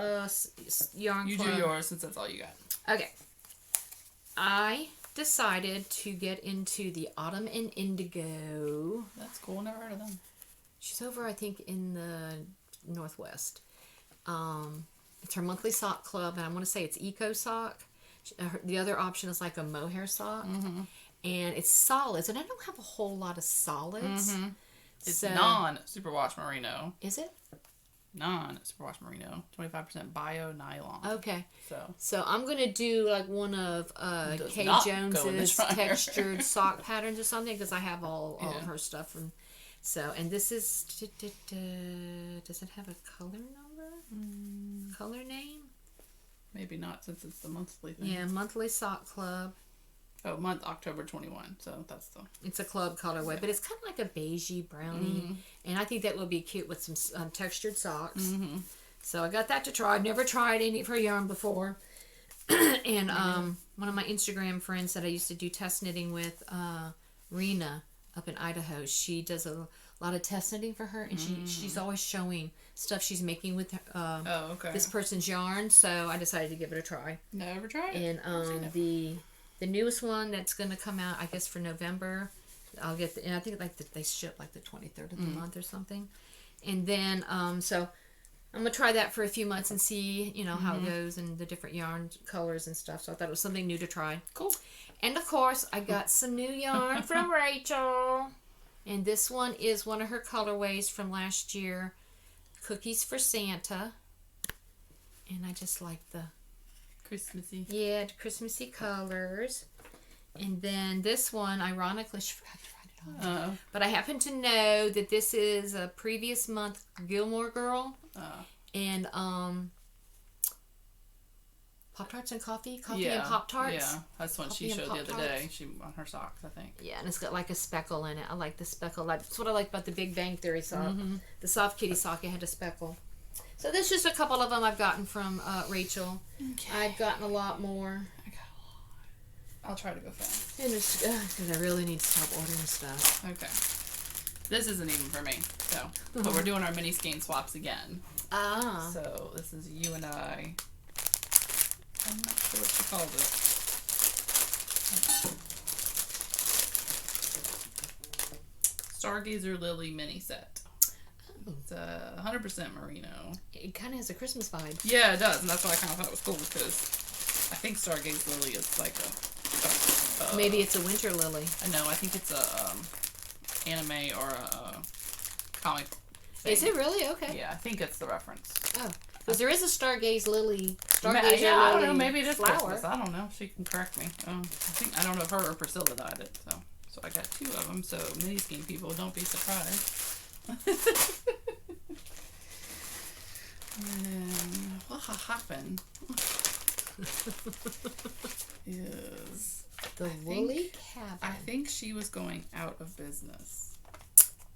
Speaker 1: yarn.
Speaker 2: You
Speaker 1: club.
Speaker 2: do yours since that's all you got.
Speaker 1: Okay. I decided to get into the Autumn and Indigo.
Speaker 2: That's cool. Never heard of them.
Speaker 1: She's over, I think, in the Northwest. It's her monthly sock club, and I want to say it's Eco Sock. The other option is like a mohair sock. Mm-hmm. And it's solids, and I don't have a whole lot of solids.
Speaker 2: Mm-hmm. It's non-superwash merino.
Speaker 1: Is it?
Speaker 2: Non-superwash merino. 25% bio nylon.
Speaker 1: Okay.
Speaker 2: So
Speaker 1: I'm going to do like one of Kay Jones's textured sock patterns or something, because I have all of her stuff. And this is... Does it have a color number? Color name?
Speaker 2: Maybe not, since it's the monthly thing.
Speaker 1: Yeah, monthly sock club.
Speaker 2: Oh, month October 21. So that's the.
Speaker 1: It's a club colorway, but it's kind of like a beigey brownie, and I think that will be cute with some textured socks. Mm-hmm. So I got that to try. I've never tried any of her yarn before, and one of my Instagram friends that I used to do test knitting with, Rena up in Idaho. She does a lot of test knitting for her, and she's always showing stuff she's making with this person's yarn. So I decided to give it a try.
Speaker 2: Never tried
Speaker 1: it. And the newest one that's going to come out, I guess, for November, I'll get and I think they ship like the 23rd of the month or something. And then, so I'm going to try that for a few months and see, how it goes and the different yarn colors and stuff. So I thought it was something new to try.
Speaker 2: Cool.
Speaker 1: And of course, I got some new yarn from Rachel. And this one is one of her colorways from last year, Cookies for Santa. And I just like the
Speaker 2: Christmassy.
Speaker 1: Yeah, Christmassy colors. And then this one, ironically, she forgot to write it on. Uh-oh. But I happen to know that this is a previous month Gilmore Girl. And Pop-Tarts and Coffee and Pop-Tarts.
Speaker 2: Yeah, that's one she showed the other day. She on her socks, I think.
Speaker 1: Yeah, and it's got like a speckle in it. I like the speckle. That's what I like about the Big Bang Theory sock. Mm-hmm. The Soft Kitty sock, it had a speckle. So there's just a couple of them I've gotten from Rachel. Okay. I've gotten a lot more.
Speaker 2: I got a lot. I'll try to go fast.
Speaker 1: And because I really need to stop ordering stuff.
Speaker 2: Okay. This isn't even for me. So, but we're doing our mini skein swaps again.
Speaker 1: Ah.
Speaker 2: So this is you and I. I'm not sure what she called it. Stargazer Lily mini set. It's 100% merino.
Speaker 1: It kind of has a Christmas vibe.
Speaker 2: Yeah, it does, and that's why I kind of thought it was cool because I think Stargaze Lily is like a
Speaker 1: maybe it's a winter lily.
Speaker 2: I know. I think it's a anime or a comic thing.
Speaker 1: Is it really? Okay.
Speaker 2: Yeah, I think it's the reference.
Speaker 1: Oh, because there is a Stargaze lily.
Speaker 2: Stargazer
Speaker 1: Lily
Speaker 2: I don't know. Maybe it is
Speaker 1: flower.
Speaker 2: Christmas. I don't know. She can correct me. I don't know if her or Priscilla dyed it. So I got 2 of them. So mini skein people, don't be surprised. And what happened is
Speaker 1: The woolly cabin.
Speaker 2: I think she was going out of business.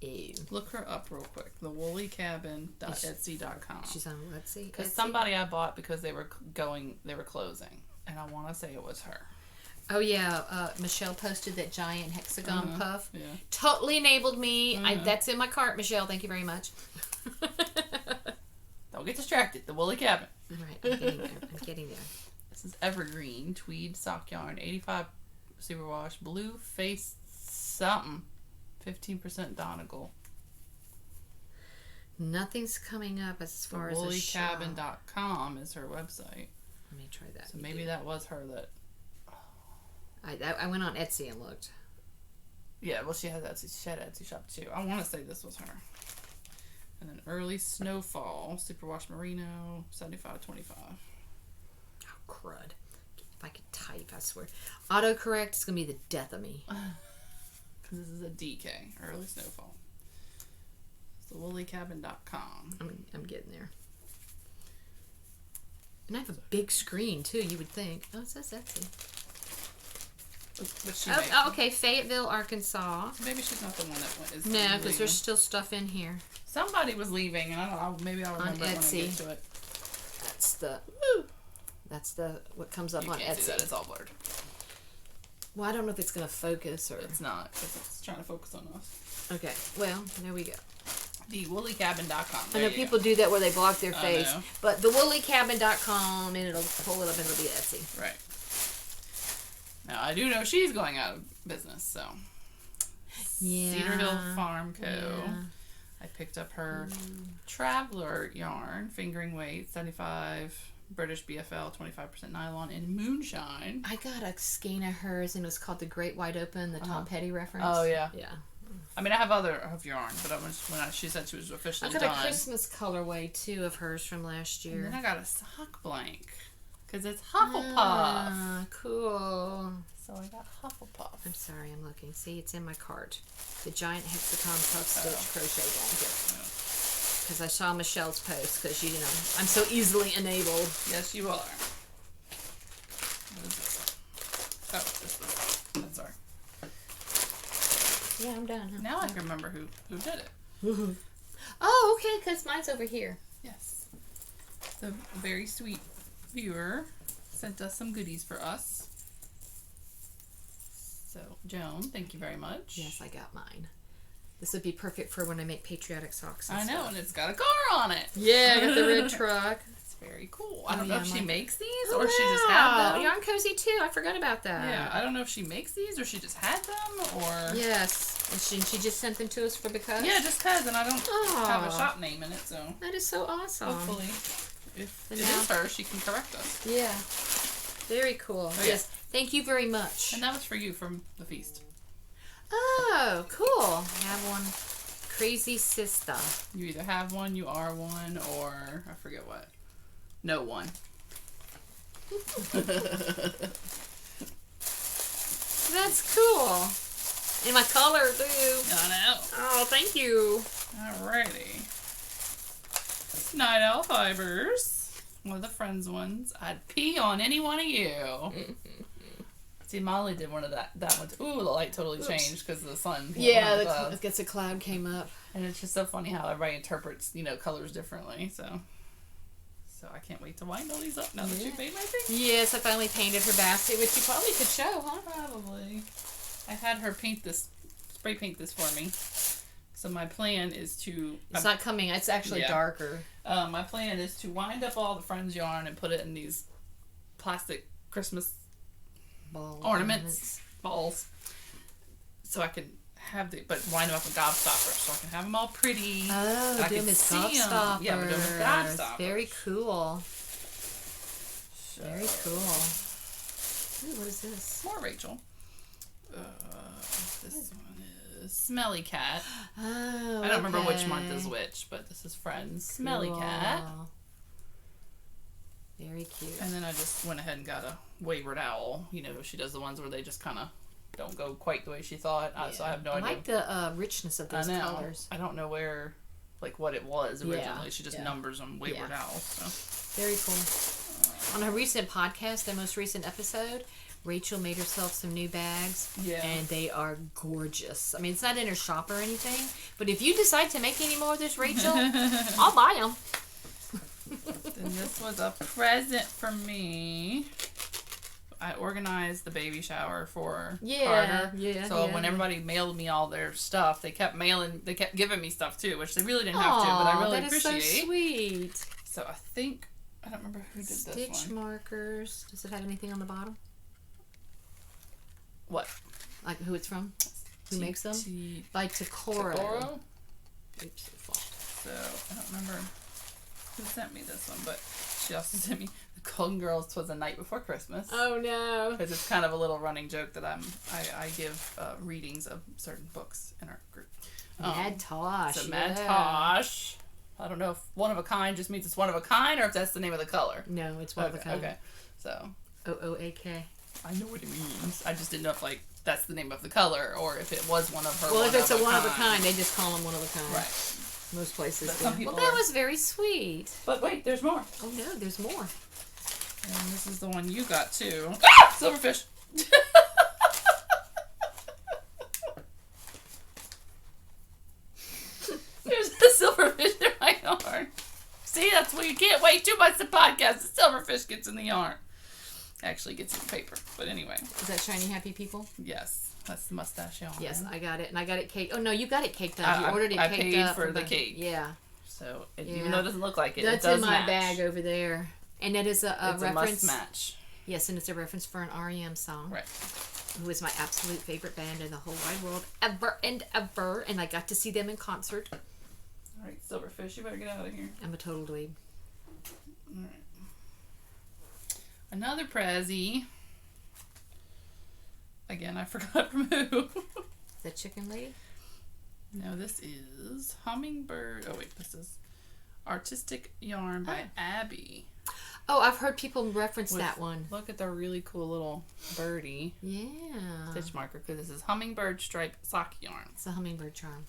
Speaker 1: Ew.
Speaker 2: Look her up real quick. thewoollycabin.etsy.com.
Speaker 1: She's on Etsy.
Speaker 2: Because somebody I bought because they were closing, and I want to say it was her.
Speaker 1: Oh yeah, Michelle posted that giant hexagon puff.
Speaker 2: Yeah.
Speaker 1: Totally enabled me. That's in my cart, Michelle. Thank you very much.
Speaker 2: Don't get distracted. The Woolly Cabin.
Speaker 1: Right, I'm getting there.
Speaker 2: This is evergreen tweed sock yarn, 85 superwash, blue face something, 15% Donegal.
Speaker 1: Nothing's coming up as far as a shop.
Speaker 2: Woollycabin.com is her website.
Speaker 1: Let me try that.
Speaker 2: So maybe that was her that.
Speaker 1: I went on Etsy and looked.
Speaker 2: Yeah, well, she had Etsy shop too. I want to say this was her. And then early snowfall, superwash merino, 75-25.
Speaker 1: Oh, crud. If I could type, I swear. Autocorrect is going to be the death of me.
Speaker 2: Because this is a DK, early snowfall. It's thewoollycabin.com.
Speaker 1: I'm getting there. And I have a big screen, too, you would think. Oh, it says Etsy.
Speaker 2: But she
Speaker 1: okay, Fayetteville, Arkansas.
Speaker 2: Maybe she's not the one that went.
Speaker 1: No, because there's still stuff in here.
Speaker 2: Somebody was leaving, and I don't know. Maybe I'll remember
Speaker 1: on
Speaker 2: when I
Speaker 1: Etsy.
Speaker 2: get to it.
Speaker 1: That's what comes up
Speaker 2: You
Speaker 1: on
Speaker 2: can't
Speaker 1: Etsy.
Speaker 2: see that. It's all blurred.
Speaker 1: Well, I don't know if it's going to focus or.
Speaker 2: It's not, because it's trying to focus on us.
Speaker 1: Okay, well, there we go.
Speaker 2: Thewoollycabin.com.
Speaker 1: I know people do that where they block their face,
Speaker 2: know.
Speaker 1: but thewoollycabin.com, and it'll pull it up and it'll be Etsy.
Speaker 2: Right. Now, I do know she's going out of business, so.
Speaker 1: Yeah.
Speaker 2: Cedarville Farm Co.
Speaker 1: Yeah.
Speaker 2: I picked up her Traveler yarn, fingering weight, 75 British BFL, 25% nylon, and moonshine.
Speaker 1: I got a skein of hers, and it was called The Great Wide Open, the Tom Petty reference.
Speaker 2: Oh, yeah.
Speaker 1: Yeah.
Speaker 2: I mean, I have other of yarn, but she said she was officially
Speaker 1: I got
Speaker 2: done.
Speaker 1: a Christmas colorway, too, of hers from last year.
Speaker 2: And then I got a sock blank, because it's Hufflepuff.
Speaker 1: Ah, cool.
Speaker 2: So I got Hufflepuff.
Speaker 1: I'm sorry, I'm looking. See, it's in my cart. The giant hexagon puff stitch crochet blanket. Because I saw Michelle's post, because, I'm so easily enabled.
Speaker 2: Yes, you are. What is this? Oh, this one. That's our.
Speaker 1: Yeah, I'm done. Huh?
Speaker 2: Now I can remember who did it.
Speaker 1: Oh, okay, because mine's over here.
Speaker 2: Yes. The very sweet viewer sent us some goodies for us. So, Joan, thank you very much.
Speaker 1: Yes, I got mine. This would be perfect for when I make patriotic socks and
Speaker 2: I know,
Speaker 1: stuff.
Speaker 2: and it's got a car on it.
Speaker 1: Yeah, I got the red truck.
Speaker 2: It's very cool. I don't know
Speaker 1: yeah,
Speaker 2: if she
Speaker 1: mine.
Speaker 2: makes these or she just had them.
Speaker 1: Yarn Cozy too. I forgot about that.
Speaker 2: Yeah, I don't know if she makes these or she just had them or...
Speaker 1: Yes. And she just sent them to us for because?
Speaker 2: Yeah, just because, and I don't have a
Speaker 1: Aw.
Speaker 2: shop name in it, so
Speaker 1: That is so awesome.
Speaker 2: hopefully if
Speaker 1: And
Speaker 2: it
Speaker 1: now-
Speaker 2: is her, she can correct us.
Speaker 1: Yeah. Very cool.
Speaker 2: Oh,
Speaker 1: Yes. Thank you very much.
Speaker 2: And that was for you from the feast.
Speaker 1: Oh, cool. I have one. Crazy sister.
Speaker 2: You either have one, you are one, or I forget what. No one.
Speaker 1: That's cool. And my color too.
Speaker 2: I know.
Speaker 1: Oh, thank you.
Speaker 2: Alrighty. Night Owl Fibers. One of the Friends ones. I'd pee on any one of you. See, Molly did one of that one. Ooh, the light totally changed because of the sun.
Speaker 1: Yeah,
Speaker 2: above.
Speaker 1: I guess a cloud came up.
Speaker 2: And it's just so funny how everybody interprets, colors differently. So I can't wait to wind all these up now that you've made my thing.
Speaker 1: Yes, I finally painted her basket, which you probably could show, huh?
Speaker 2: Probably. I had her spray paint this for me. So my plan is to...
Speaker 1: It's not coming. It's actually darker.
Speaker 2: My plan is to wind up all the Friends yarn and put it in these plastic Christmas ornaments, balls. So I can have but wind them up with gobstoppers, so I can have them all pretty.
Speaker 1: Oh, do them as gobstoppers.
Speaker 2: Yeah, we're doing with gobstoppers.
Speaker 1: Very cool. Very cool. Ooh, what is this?
Speaker 2: More Rachel. This one is Smelly Cat.
Speaker 1: Oh,
Speaker 2: I don't remember which month is which, but this is Friends. Smelly Cat.
Speaker 1: Very cute.
Speaker 2: And then I just went ahead and got a Wayward Owl. You know, she does the ones where they just kind of don't go quite the way she thought. So I have no idea.
Speaker 1: I like the richness of those colors.
Speaker 2: I don't know where, what it was originally. She just numbers them Wayward Owl. So.
Speaker 1: Very cool. On her recent podcast, their most recent episode, Rachel made herself some new bags.
Speaker 2: Yeah. And
Speaker 1: they are gorgeous. I mean, it's not in her shop or anything, but if you decide to make any more of this, Rachel, I'll buy them.
Speaker 2: Then this was a present for me. I organized the baby shower for Carter. So when everybody mailed me all their stuff, they kept giving me stuff too, which they really didn't have to, but I really appreciate.
Speaker 1: That is so sweet.
Speaker 2: So I don't remember who did this one.
Speaker 1: Stitch markers. Does it have anything on the bottom?
Speaker 2: What?
Speaker 1: Like who it's from? Who makes them? By Takoro. Oops,
Speaker 2: so I don't remember who sent me this one, but she also sent me the Golden Girls 'Twas the Night Before Christmas.
Speaker 1: Oh no!
Speaker 2: Because it's kind of a little running joke that I give readings of certain books in our group.
Speaker 1: Mad Tosh.
Speaker 2: So Mad Tosh. I don't know if one of a kind just means it's one of a kind, or if that's the name of the color.
Speaker 1: No, it's one of a kind.
Speaker 2: Okay, so
Speaker 1: OOAK.
Speaker 2: I know what it means. I just didn't know if that's the name of the color, or if it was one of her.
Speaker 1: Well, if it's a one of a kind, they just call them one of a kind.
Speaker 2: Right.
Speaker 1: Most places.
Speaker 2: Some people
Speaker 1: that was very sweet.
Speaker 2: But wait, there's more.
Speaker 1: Oh no, there's more.
Speaker 2: And this is the one you got too. Ah! Silverfish. There's a silverfish in my yarn. See, that's why you can't wait too much to podcast. The silverfish gets in the yarn. Actually gets in paper. But anyway.
Speaker 1: Is that Shiny Happy People?
Speaker 2: Yes. That's the mustache yarn.
Speaker 1: Yes, I got it. And I got it caked. Oh, no, you got it caked up. You ordered it caked up.
Speaker 2: I paid for the cake.
Speaker 1: Yeah.
Speaker 2: So, even though it doesn't look like it,
Speaker 1: that's
Speaker 2: it does
Speaker 1: in my
Speaker 2: match.
Speaker 1: bag over there. And it is a reference.
Speaker 2: A must match.
Speaker 1: Yes, and it's a reference for an REM song.
Speaker 2: Right.
Speaker 1: Who is my absolute favorite band in the whole wide world ever and ever. And I got to see them in concert.
Speaker 2: All right, Silverfish, you better get out of here.
Speaker 1: I'm a total dweeb.
Speaker 2: All right. Another Prezzy. Again, I forgot from who.
Speaker 1: The Chicken Lady?
Speaker 2: No, this is Hummingbird. Oh, wait, this is Artistic Yarn by Abby.
Speaker 1: Oh, I've heard people reference that one.
Speaker 2: Look at the really cool little birdie.
Speaker 1: Yeah.
Speaker 2: Stitch marker, because this is Hummingbird Stripe Sock Yarn.
Speaker 1: It's a hummingbird charm.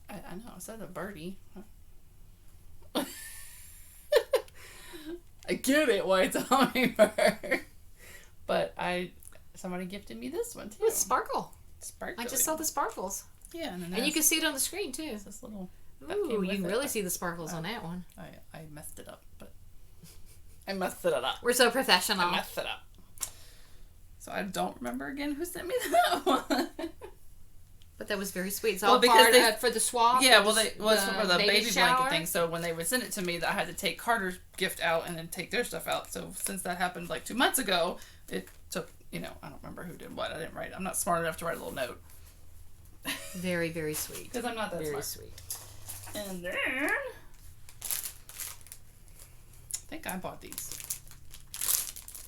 Speaker 2: I know, I said a birdie. I get it why it's a hummingbird. But somebody gifted me this one too.
Speaker 1: With sparkle.
Speaker 2: Sparkle.
Speaker 1: I just saw the sparkles.
Speaker 2: Yeah,
Speaker 1: and you can see it on the screen too.
Speaker 2: It's this little.
Speaker 1: Ooh, you can really see the sparkles on that one.
Speaker 2: I messed it up, but I messed it up.
Speaker 1: We're so professional.
Speaker 2: I messed it up. So I don't remember again who sent me that one.
Speaker 1: But that was very sweet. It's all part for the swap.
Speaker 2: Yeah, well, it was for the baby blanket thing. So when they would send it to me, I had to take Carter's gift out and then take their stuff out. So since that happened 2 months ago, it took, I don't remember who did what. I didn't write it. I'm not smart enough to write a little note.
Speaker 1: Very, very sweet.
Speaker 2: Because I'm not that
Speaker 1: very
Speaker 2: smart.
Speaker 1: Sweet.
Speaker 2: And then I think I bought these.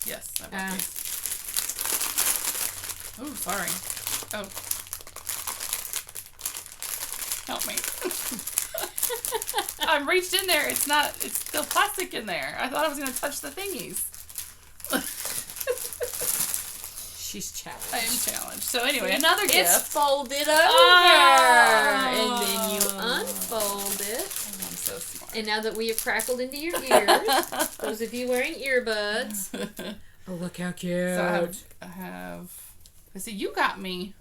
Speaker 2: Yes, I bought these. Oh, sorry. Oh. Help me. I reached in there. It's still plastic in there. I thought I was going to touch the thingies.
Speaker 1: She's challenged.
Speaker 2: I am challenged. So anyway, another gift.
Speaker 1: It's folded over. And then you unfold it.
Speaker 2: Oh, I'm so smart.
Speaker 1: And now that we have crackled into your ears, those of you wearing earbuds. Oh, look how cute.
Speaker 2: So I have. See, you got me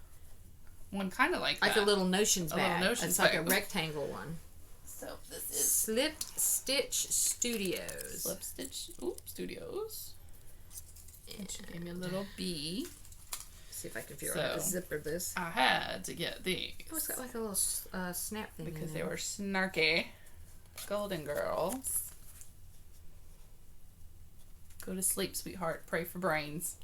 Speaker 2: one kind of like that.
Speaker 1: Like a little Notions bag. It's like a
Speaker 2: bag.
Speaker 1: rectangle one.
Speaker 2: So this is
Speaker 1: Slip Stitch Studios.
Speaker 2: Slip Stitch Studios. And she gave me a little bee.
Speaker 1: See if I can figure out how to zipper this.
Speaker 2: I had to get these.
Speaker 1: Oh, it's got like a little snap thing
Speaker 2: because
Speaker 1: in
Speaker 2: they
Speaker 1: there.
Speaker 2: were snarky. Golden Girls. Go to sleep, sweetheart. Pray for brains.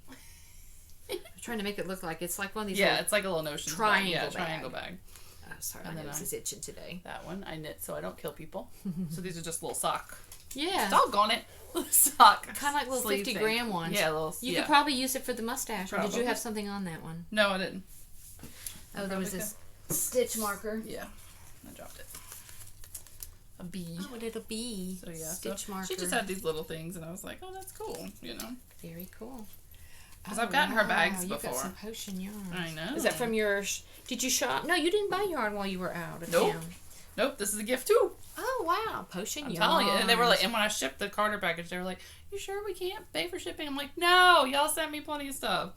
Speaker 1: I'm trying to make it look like it's like one of these.
Speaker 2: Yeah, it's like a little notion
Speaker 1: triangle
Speaker 2: bag. Yeah,
Speaker 1: bag.
Speaker 2: triangle bag.
Speaker 1: Oh, sorry,
Speaker 2: And
Speaker 1: my
Speaker 2: then
Speaker 1: nose is itching today.
Speaker 2: That one I knit so I don't kill people. So these are just little sock.
Speaker 1: Yeah.
Speaker 2: Doggone it. Sock.
Speaker 1: Kind of like little
Speaker 2: sleeve
Speaker 1: 50-gram
Speaker 2: thing.
Speaker 1: ones.
Speaker 2: Yeah, little.
Speaker 1: You
Speaker 2: yeah.
Speaker 1: could probably use it for the mustache. Or did you
Speaker 2: Probably.
Speaker 1: have something on that one?
Speaker 2: No, I didn't.
Speaker 1: Oh, there was this stitch marker.
Speaker 2: Yeah, I dropped it. A bee.
Speaker 1: Oh, a little bee.
Speaker 2: So yeah,
Speaker 1: Stitch marker.
Speaker 2: She just had these little things, and I was like, oh, that's cool, you know.
Speaker 1: Very cool.
Speaker 2: Because I've gotten her bags
Speaker 1: you
Speaker 2: before.
Speaker 1: got some potion yarn.
Speaker 2: I know.
Speaker 1: Is that from your? Did you shop? No, you didn't buy yarn while you were out of
Speaker 2: Nope.
Speaker 1: town.
Speaker 2: Nope, this is a gift too.
Speaker 1: Oh wow, potion
Speaker 2: I'm
Speaker 1: yarn.
Speaker 2: telling you. And they were like, and when I shipped the Carter package, they were like, you sure we can't pay for shipping? I'm like, no, y'all sent me plenty of stuff.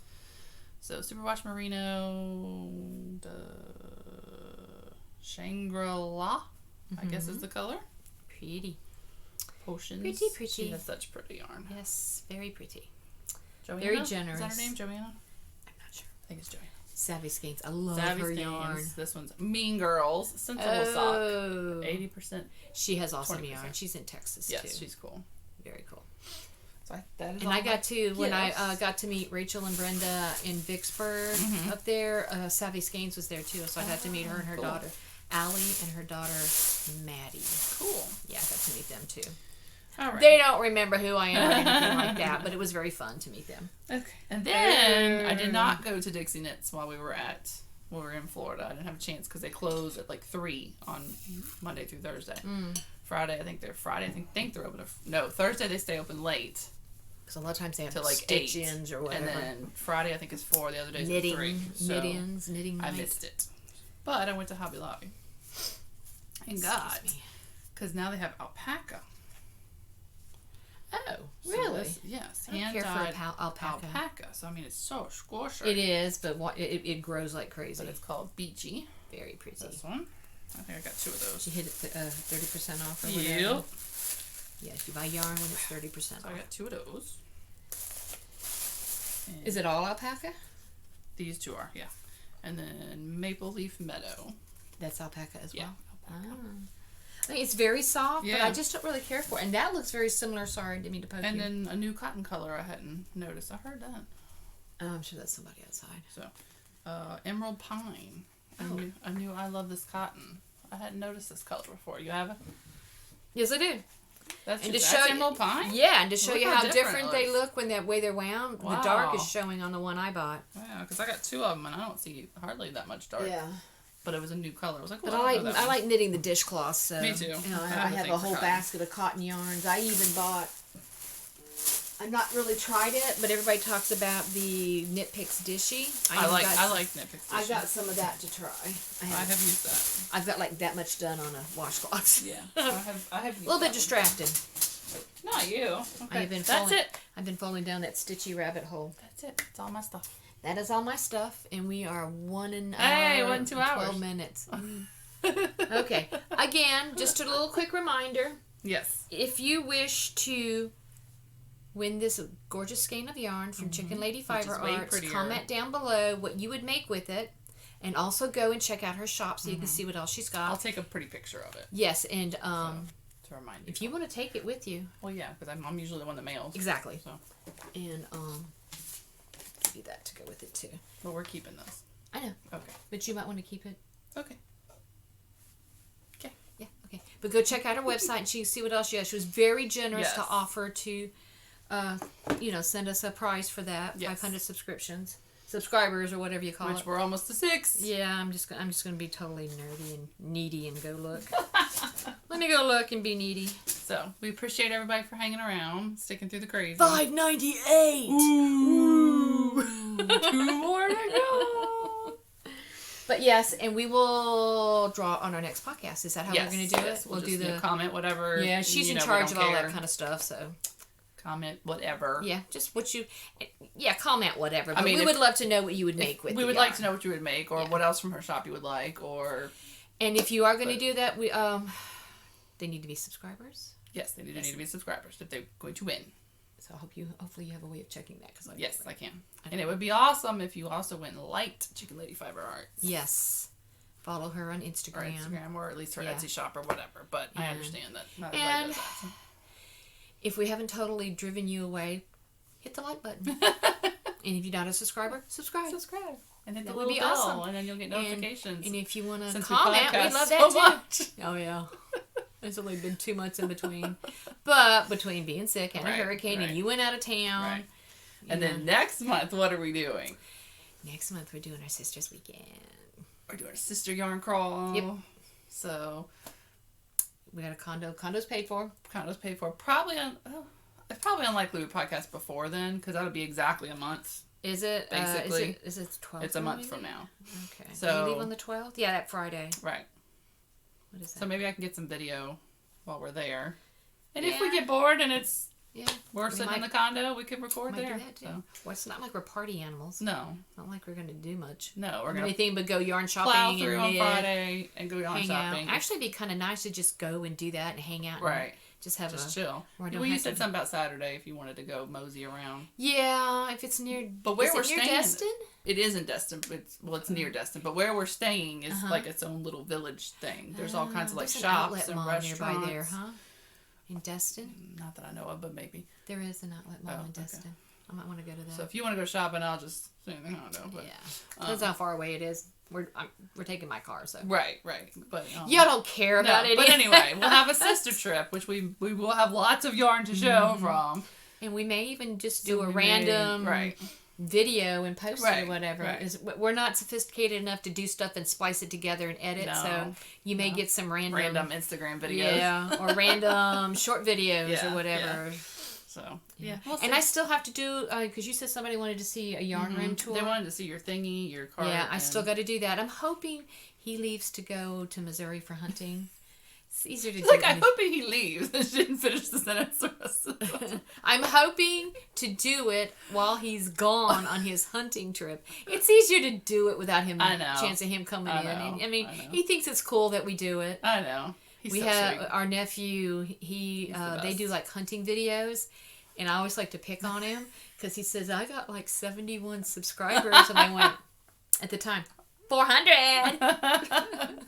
Speaker 2: So Superwash Merino, the Shangri-La, I guess is the color.
Speaker 1: Pretty.
Speaker 2: Potions.
Speaker 1: Pretty.
Speaker 2: She has such pretty yarn.
Speaker 1: Yes, very pretty.
Speaker 2: Joanna?
Speaker 1: Very generous.
Speaker 2: Is that her name, Joanna?
Speaker 1: I'm not sure.
Speaker 2: I think it's Joanna.
Speaker 1: Savvy Skeins. I love
Speaker 2: Savvy
Speaker 1: her
Speaker 2: Skeins.
Speaker 1: yarn.
Speaker 2: This one's Mean Girls. Sensible sock. 80%.
Speaker 1: She has awesome
Speaker 2: 20%.
Speaker 1: yarn. She's in Texas
Speaker 2: Yes,
Speaker 1: too.
Speaker 2: she's cool.
Speaker 1: Very cool.
Speaker 2: So that is
Speaker 1: And
Speaker 2: all
Speaker 1: I got to, when I
Speaker 2: gifts.
Speaker 1: got to meet Rachel and Brenda in Vicksburg up there, Savvy Skeins was there too. So I got to meet her and her
Speaker 2: cool.
Speaker 1: daughter, Allie, and her daughter, Maddie.
Speaker 2: Cool.
Speaker 1: Yeah, I got to meet them too.
Speaker 2: All right.
Speaker 1: They don't remember who I am or anything like that, but it was very fun to meet them.
Speaker 2: Okay. And then I did not go to Dixie Knits while we were in Florida. I didn't have a chance because they close at like 3 on Monday through Thursday. Friday, I think they're open. No, Thursday they stay open late.
Speaker 1: Because a lot of times they have
Speaker 2: To like
Speaker 1: stitch-ins
Speaker 2: 8,
Speaker 1: or whatever.
Speaker 2: and then Friday I think is 4. The other days
Speaker 1: knitting,
Speaker 2: are 3. So
Speaker 1: knitting
Speaker 2: I
Speaker 1: night.
Speaker 2: missed it, but I went to Hobby Lobby and got because now they have alpaca.
Speaker 1: Oh,
Speaker 2: So
Speaker 1: really?
Speaker 2: yes,
Speaker 1: I don't
Speaker 2: hand
Speaker 1: care for
Speaker 2: dyed
Speaker 1: alpaca.
Speaker 2: So I mean, it's so squishy.
Speaker 1: It is, but it grows like crazy.
Speaker 2: But it's called Beachy.
Speaker 1: Very pretty.
Speaker 2: This one. I think I got 2 of those.
Speaker 1: She hit it 30% off or whatever.
Speaker 2: Yep.
Speaker 1: Yes, you buy yarn when it's 30%
Speaker 2: So
Speaker 1: off.
Speaker 2: I got 2 of those. And
Speaker 1: Is it all alpaca?
Speaker 2: these 2 are, yeah. And then Maple Leaf Meadow.
Speaker 1: That's alpaca as well.
Speaker 2: Yeah.
Speaker 1: Ah. I mean, it's very soft, but
Speaker 2: Yeah.
Speaker 1: I just don't really care for it. And that looks very similar. Sorry, didn't mean to poke
Speaker 2: And
Speaker 1: you.
Speaker 2: then a new cotton color I hadn't noticed. I heard that.
Speaker 1: Oh, I'm sure that's somebody outside.
Speaker 2: So, Emerald Pine. I knew I love this cotton. I hadn't noticed this color before. You have it?
Speaker 1: Yes, I do.
Speaker 2: That's
Speaker 1: And
Speaker 2: just,
Speaker 1: to show
Speaker 2: that's
Speaker 1: you-
Speaker 2: Emerald Pine?
Speaker 1: Yeah, and to show
Speaker 2: Look
Speaker 1: you
Speaker 2: how
Speaker 1: how
Speaker 2: different
Speaker 1: different
Speaker 2: it
Speaker 1: they
Speaker 2: looks.
Speaker 1: look when that way they're wound, the
Speaker 2: Wow.
Speaker 1: dark is showing on the one I bought.
Speaker 2: Wow, because I got 2 of them and I don't see hardly that much dark.
Speaker 1: Yeah.
Speaker 2: But it was a new color. I was like,
Speaker 1: But
Speaker 2: well,
Speaker 1: I like knitting the dishcloths. So
Speaker 2: Me too.
Speaker 1: You know,
Speaker 2: I
Speaker 1: I
Speaker 2: have a
Speaker 1: have
Speaker 2: thing
Speaker 1: a
Speaker 2: for
Speaker 1: whole
Speaker 2: cotton.
Speaker 1: basket of cotton yarns. I even bought. I've not really tried it, but everybody talks about the Knit Picks Dishy.
Speaker 2: I like Knit Picks.
Speaker 1: I got some of that to try.
Speaker 2: I have used that.
Speaker 1: I've got like that much done on a washcloth.
Speaker 2: Yeah. I have
Speaker 1: A
Speaker 2: used
Speaker 1: little bit
Speaker 2: that
Speaker 1: distracting.
Speaker 2: one. Not you. Okay.
Speaker 1: I've been
Speaker 2: That's
Speaker 1: falling,
Speaker 2: it.
Speaker 1: I've been falling down that stitchy rabbit hole.
Speaker 2: That's it. That's all my stuff.
Speaker 1: That is all my stuff, and we are 1
Speaker 2: Hey,
Speaker 1: hour
Speaker 2: 1 2 hours.
Speaker 1: 12 minutes. Okay. Again, just a little quick reminder.
Speaker 2: Yes.
Speaker 1: If you wish to win this gorgeous skein of yarn from Chicken Lady Fiber
Speaker 2: is way
Speaker 1: Arts,
Speaker 2: prettier.
Speaker 1: comment down below what you would make with it, and also go and check out her shop so you can see what else she's got.
Speaker 2: I'll take a pretty picture of it
Speaker 1: Yes, and
Speaker 2: to remind you.
Speaker 1: if you want to take it with you,
Speaker 2: Well, yeah, because I'm usually the one that mails.
Speaker 1: exactly,
Speaker 2: So,
Speaker 1: and give you that to go with it too.
Speaker 2: but we're keeping this.
Speaker 1: I know,
Speaker 2: Okay.
Speaker 1: but you might want to keep it.
Speaker 2: Okay.
Speaker 1: Yeah, okay. But go check out her website and see what else she has. She was very generous to
Speaker 2: Yes.
Speaker 1: offer to, send us a prize for that.
Speaker 2: Yes.
Speaker 1: 500 subscribers, or whatever you call
Speaker 2: Which
Speaker 1: it.
Speaker 2: we're almost to 6.
Speaker 1: Yeah, I'm just gonna be totally nerdy and needy and go look. Let me go look and be needy.
Speaker 2: So we appreciate everybody for hanging around, sticking through the crazy.
Speaker 1: $5.98.
Speaker 2: Ooh. 2 more to go.
Speaker 1: But yes, and we will draw on our next podcast. Is that how we're going to do
Speaker 2: yes.
Speaker 1: it?
Speaker 2: We'll
Speaker 1: do
Speaker 2: just,
Speaker 1: the
Speaker 2: comment whatever.
Speaker 1: Yeah, she's in
Speaker 2: we
Speaker 1: charge
Speaker 2: don't
Speaker 1: of all
Speaker 2: care.
Speaker 1: that kind of stuff. So
Speaker 2: Comment whatever.
Speaker 1: yeah, just what you. Yeah, comment whatever. But
Speaker 2: mean,
Speaker 1: we
Speaker 2: if-
Speaker 1: would love to know what you would make with.
Speaker 2: We
Speaker 1: the
Speaker 2: would like
Speaker 1: yarn.
Speaker 2: to know what you would make, or what else from her shop you would like, or
Speaker 1: And if you are going to do that, we they need to be subscribers.
Speaker 2: yes, they need to be subscribers if they're going to win.
Speaker 1: So hopefully you have a way of checking that.
Speaker 2: Yes, I can. And it would be awesome if you also went and liked Chicken Lady Fiber Arts.
Speaker 1: Yes. Follow her on Instagram.
Speaker 2: Or at least her Etsy shop or whatever. But I understand that. Not
Speaker 1: And
Speaker 2: does that, so.
Speaker 1: if we haven't totally driven you away, hit the like button. And if you're not a subscriber, subscribe.
Speaker 2: And hit the
Speaker 1: That
Speaker 2: little
Speaker 1: would be
Speaker 2: bell,
Speaker 1: awesome.
Speaker 2: and then you'll get notifications.
Speaker 1: And if you want to
Speaker 2: Since
Speaker 1: comment,
Speaker 2: we
Speaker 1: we'd love that
Speaker 2: so
Speaker 1: too.
Speaker 2: much.
Speaker 1: Oh, yeah. There's only been 2 months in between. But between being sick and a hurricane and you went out of town.
Speaker 2: Right. And then next month, what are we doing?
Speaker 1: Next month, we're doing our Sisters Weekend.
Speaker 2: We're doing a sister yarn crawl.
Speaker 1: Yep.
Speaker 2: So
Speaker 1: we got a condo. Condo's paid for.
Speaker 2: It's probably unlikely we podcast before then, because that'll be exactly a month.
Speaker 1: Is it?
Speaker 2: Basically.
Speaker 1: Is it 12th?
Speaker 2: It's a month from now.
Speaker 1: Okay.
Speaker 2: So
Speaker 1: do you leave on the 12th? Yeah, that Friday.
Speaker 2: Right.
Speaker 1: What is that?
Speaker 2: So maybe I can get some video while we're there. And if we get bored and we're sitting in the condo, we could record there.
Speaker 1: Do that too.
Speaker 2: So.
Speaker 1: Well, it's not like we're party animals.
Speaker 2: No.
Speaker 1: Not like we're going to do much.
Speaker 2: No, we're going to
Speaker 1: anything but go yarn shopping
Speaker 2: plow through
Speaker 1: and
Speaker 2: on Friday and go yarn shopping.
Speaker 1: Actually, it'd be kind of nice to just go and do that and hang out.
Speaker 2: Right.
Speaker 1: And just
Speaker 2: chill. Well, you said something about Saturday if you wanted to go mosey around.
Speaker 1: Yeah, if it's near.
Speaker 2: But where we're
Speaker 1: near
Speaker 2: staying,
Speaker 1: Destin?
Speaker 2: It is in Destin. It's near Destin. But where we're staying is like its own little village thing. There's all kinds of like shops and restaurants
Speaker 1: nearby there, huh? In Destin?
Speaker 2: Not that I know of, but maybe
Speaker 1: there is an outlet mall in Destin. Okay. I might want to go to that.
Speaker 2: So if you want to go shopping, I'll just stay in the condo. But,
Speaker 1: depends how far away it is. We're taking my car, so
Speaker 2: right. But
Speaker 1: y'all don't care about it.
Speaker 2: But anyway, we'll have a sister trip, which we will have lots of yarn to show from,
Speaker 1: and we may even just do a random video and post it or whatever. Right. We're not sophisticated enough to do stuff and splice it together and edit, so you may get some random
Speaker 2: Instagram videos,
Speaker 1: or random short videos or whatever.
Speaker 2: Yeah. So
Speaker 1: we'll and I still have to do because you said somebody wanted to see a yarn room tour.
Speaker 2: They wanted to see your thingy, your cart.
Speaker 1: Yeah, I still got to do that. I'm hoping he leaves to go to Missouri for hunting. It's easier to do.
Speaker 2: I'm hoping he leaves. I didn't finish the sentence.
Speaker 1: I'm hoping to do it while he's gone on his hunting trip. It's easier to do it without him. Chance of him coming in. And, I mean, he thinks it's cool that we do it.
Speaker 2: I know.
Speaker 1: We have our nephew. They do like hunting videos, and I always like to pick on him because he says I got like 71 subscribers, and I went at the time 400.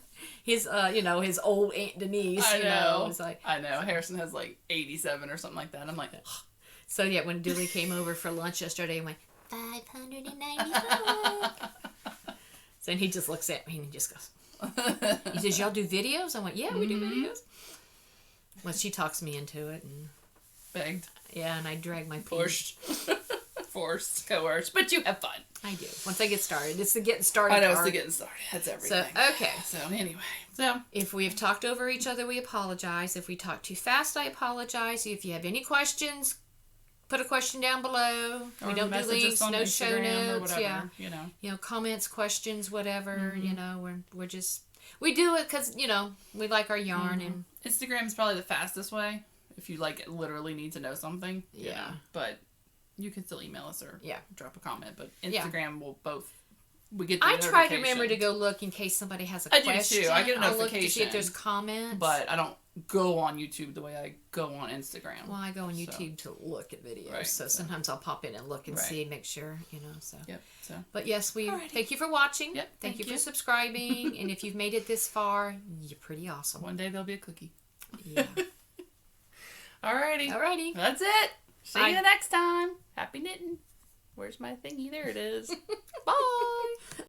Speaker 1: His his old Aunt Denise. Was like
Speaker 2: I know Harrison has like 87 or something like that. I'm like, ugh.
Speaker 1: So yeah, when Dooley came over for lunch yesterday, I went 595. So then he just looks at me and he just goes. He says, "Y'all do videos?" I went, "Yeah, we do videos." Well, she talks me into it and
Speaker 2: begged.
Speaker 1: Yeah, and I drag my
Speaker 2: forced, coerced, but you have fun.
Speaker 1: I do. Once I get started, it's the getting started.
Speaker 2: I know it's the getting started. That's everything.
Speaker 1: So okay.
Speaker 2: So anyway,
Speaker 1: if we have talked over each other, we apologize. If we talk too fast, I apologize. If you have any questions, put a question down below.
Speaker 2: Or
Speaker 1: we don't do links, no
Speaker 2: Instagram
Speaker 1: show notes.
Speaker 2: Whatever,
Speaker 1: comments, questions, whatever. We're just we do it because we like our yarn and
Speaker 2: Instagram is probably the fastest way if you literally need to know something.
Speaker 1: Yeah,
Speaker 2: but you can still email us or drop a comment. But Instagram will both. We get.
Speaker 1: I try to remember to go look in case somebody has a question.
Speaker 2: I do too. I get a notification.
Speaker 1: I'll look to see if there's comments.
Speaker 2: But I don't go on YouTube the way I go on Instagram.
Speaker 1: Well, I go on YouTube to look at videos.
Speaker 2: Right,
Speaker 1: so sometimes I'll pop in and look and see, make sure, So.
Speaker 2: Yep. So.
Speaker 1: But yes, thank you for watching.
Speaker 2: Yep.
Speaker 1: Thank you for subscribing. And if you've made it this far, you're pretty awesome.
Speaker 2: One day there'll be a cookie.
Speaker 1: Yeah.
Speaker 2: Alrighty. That's it. See you next time. Happy knitting. Where's my thingy? There it is. Bye.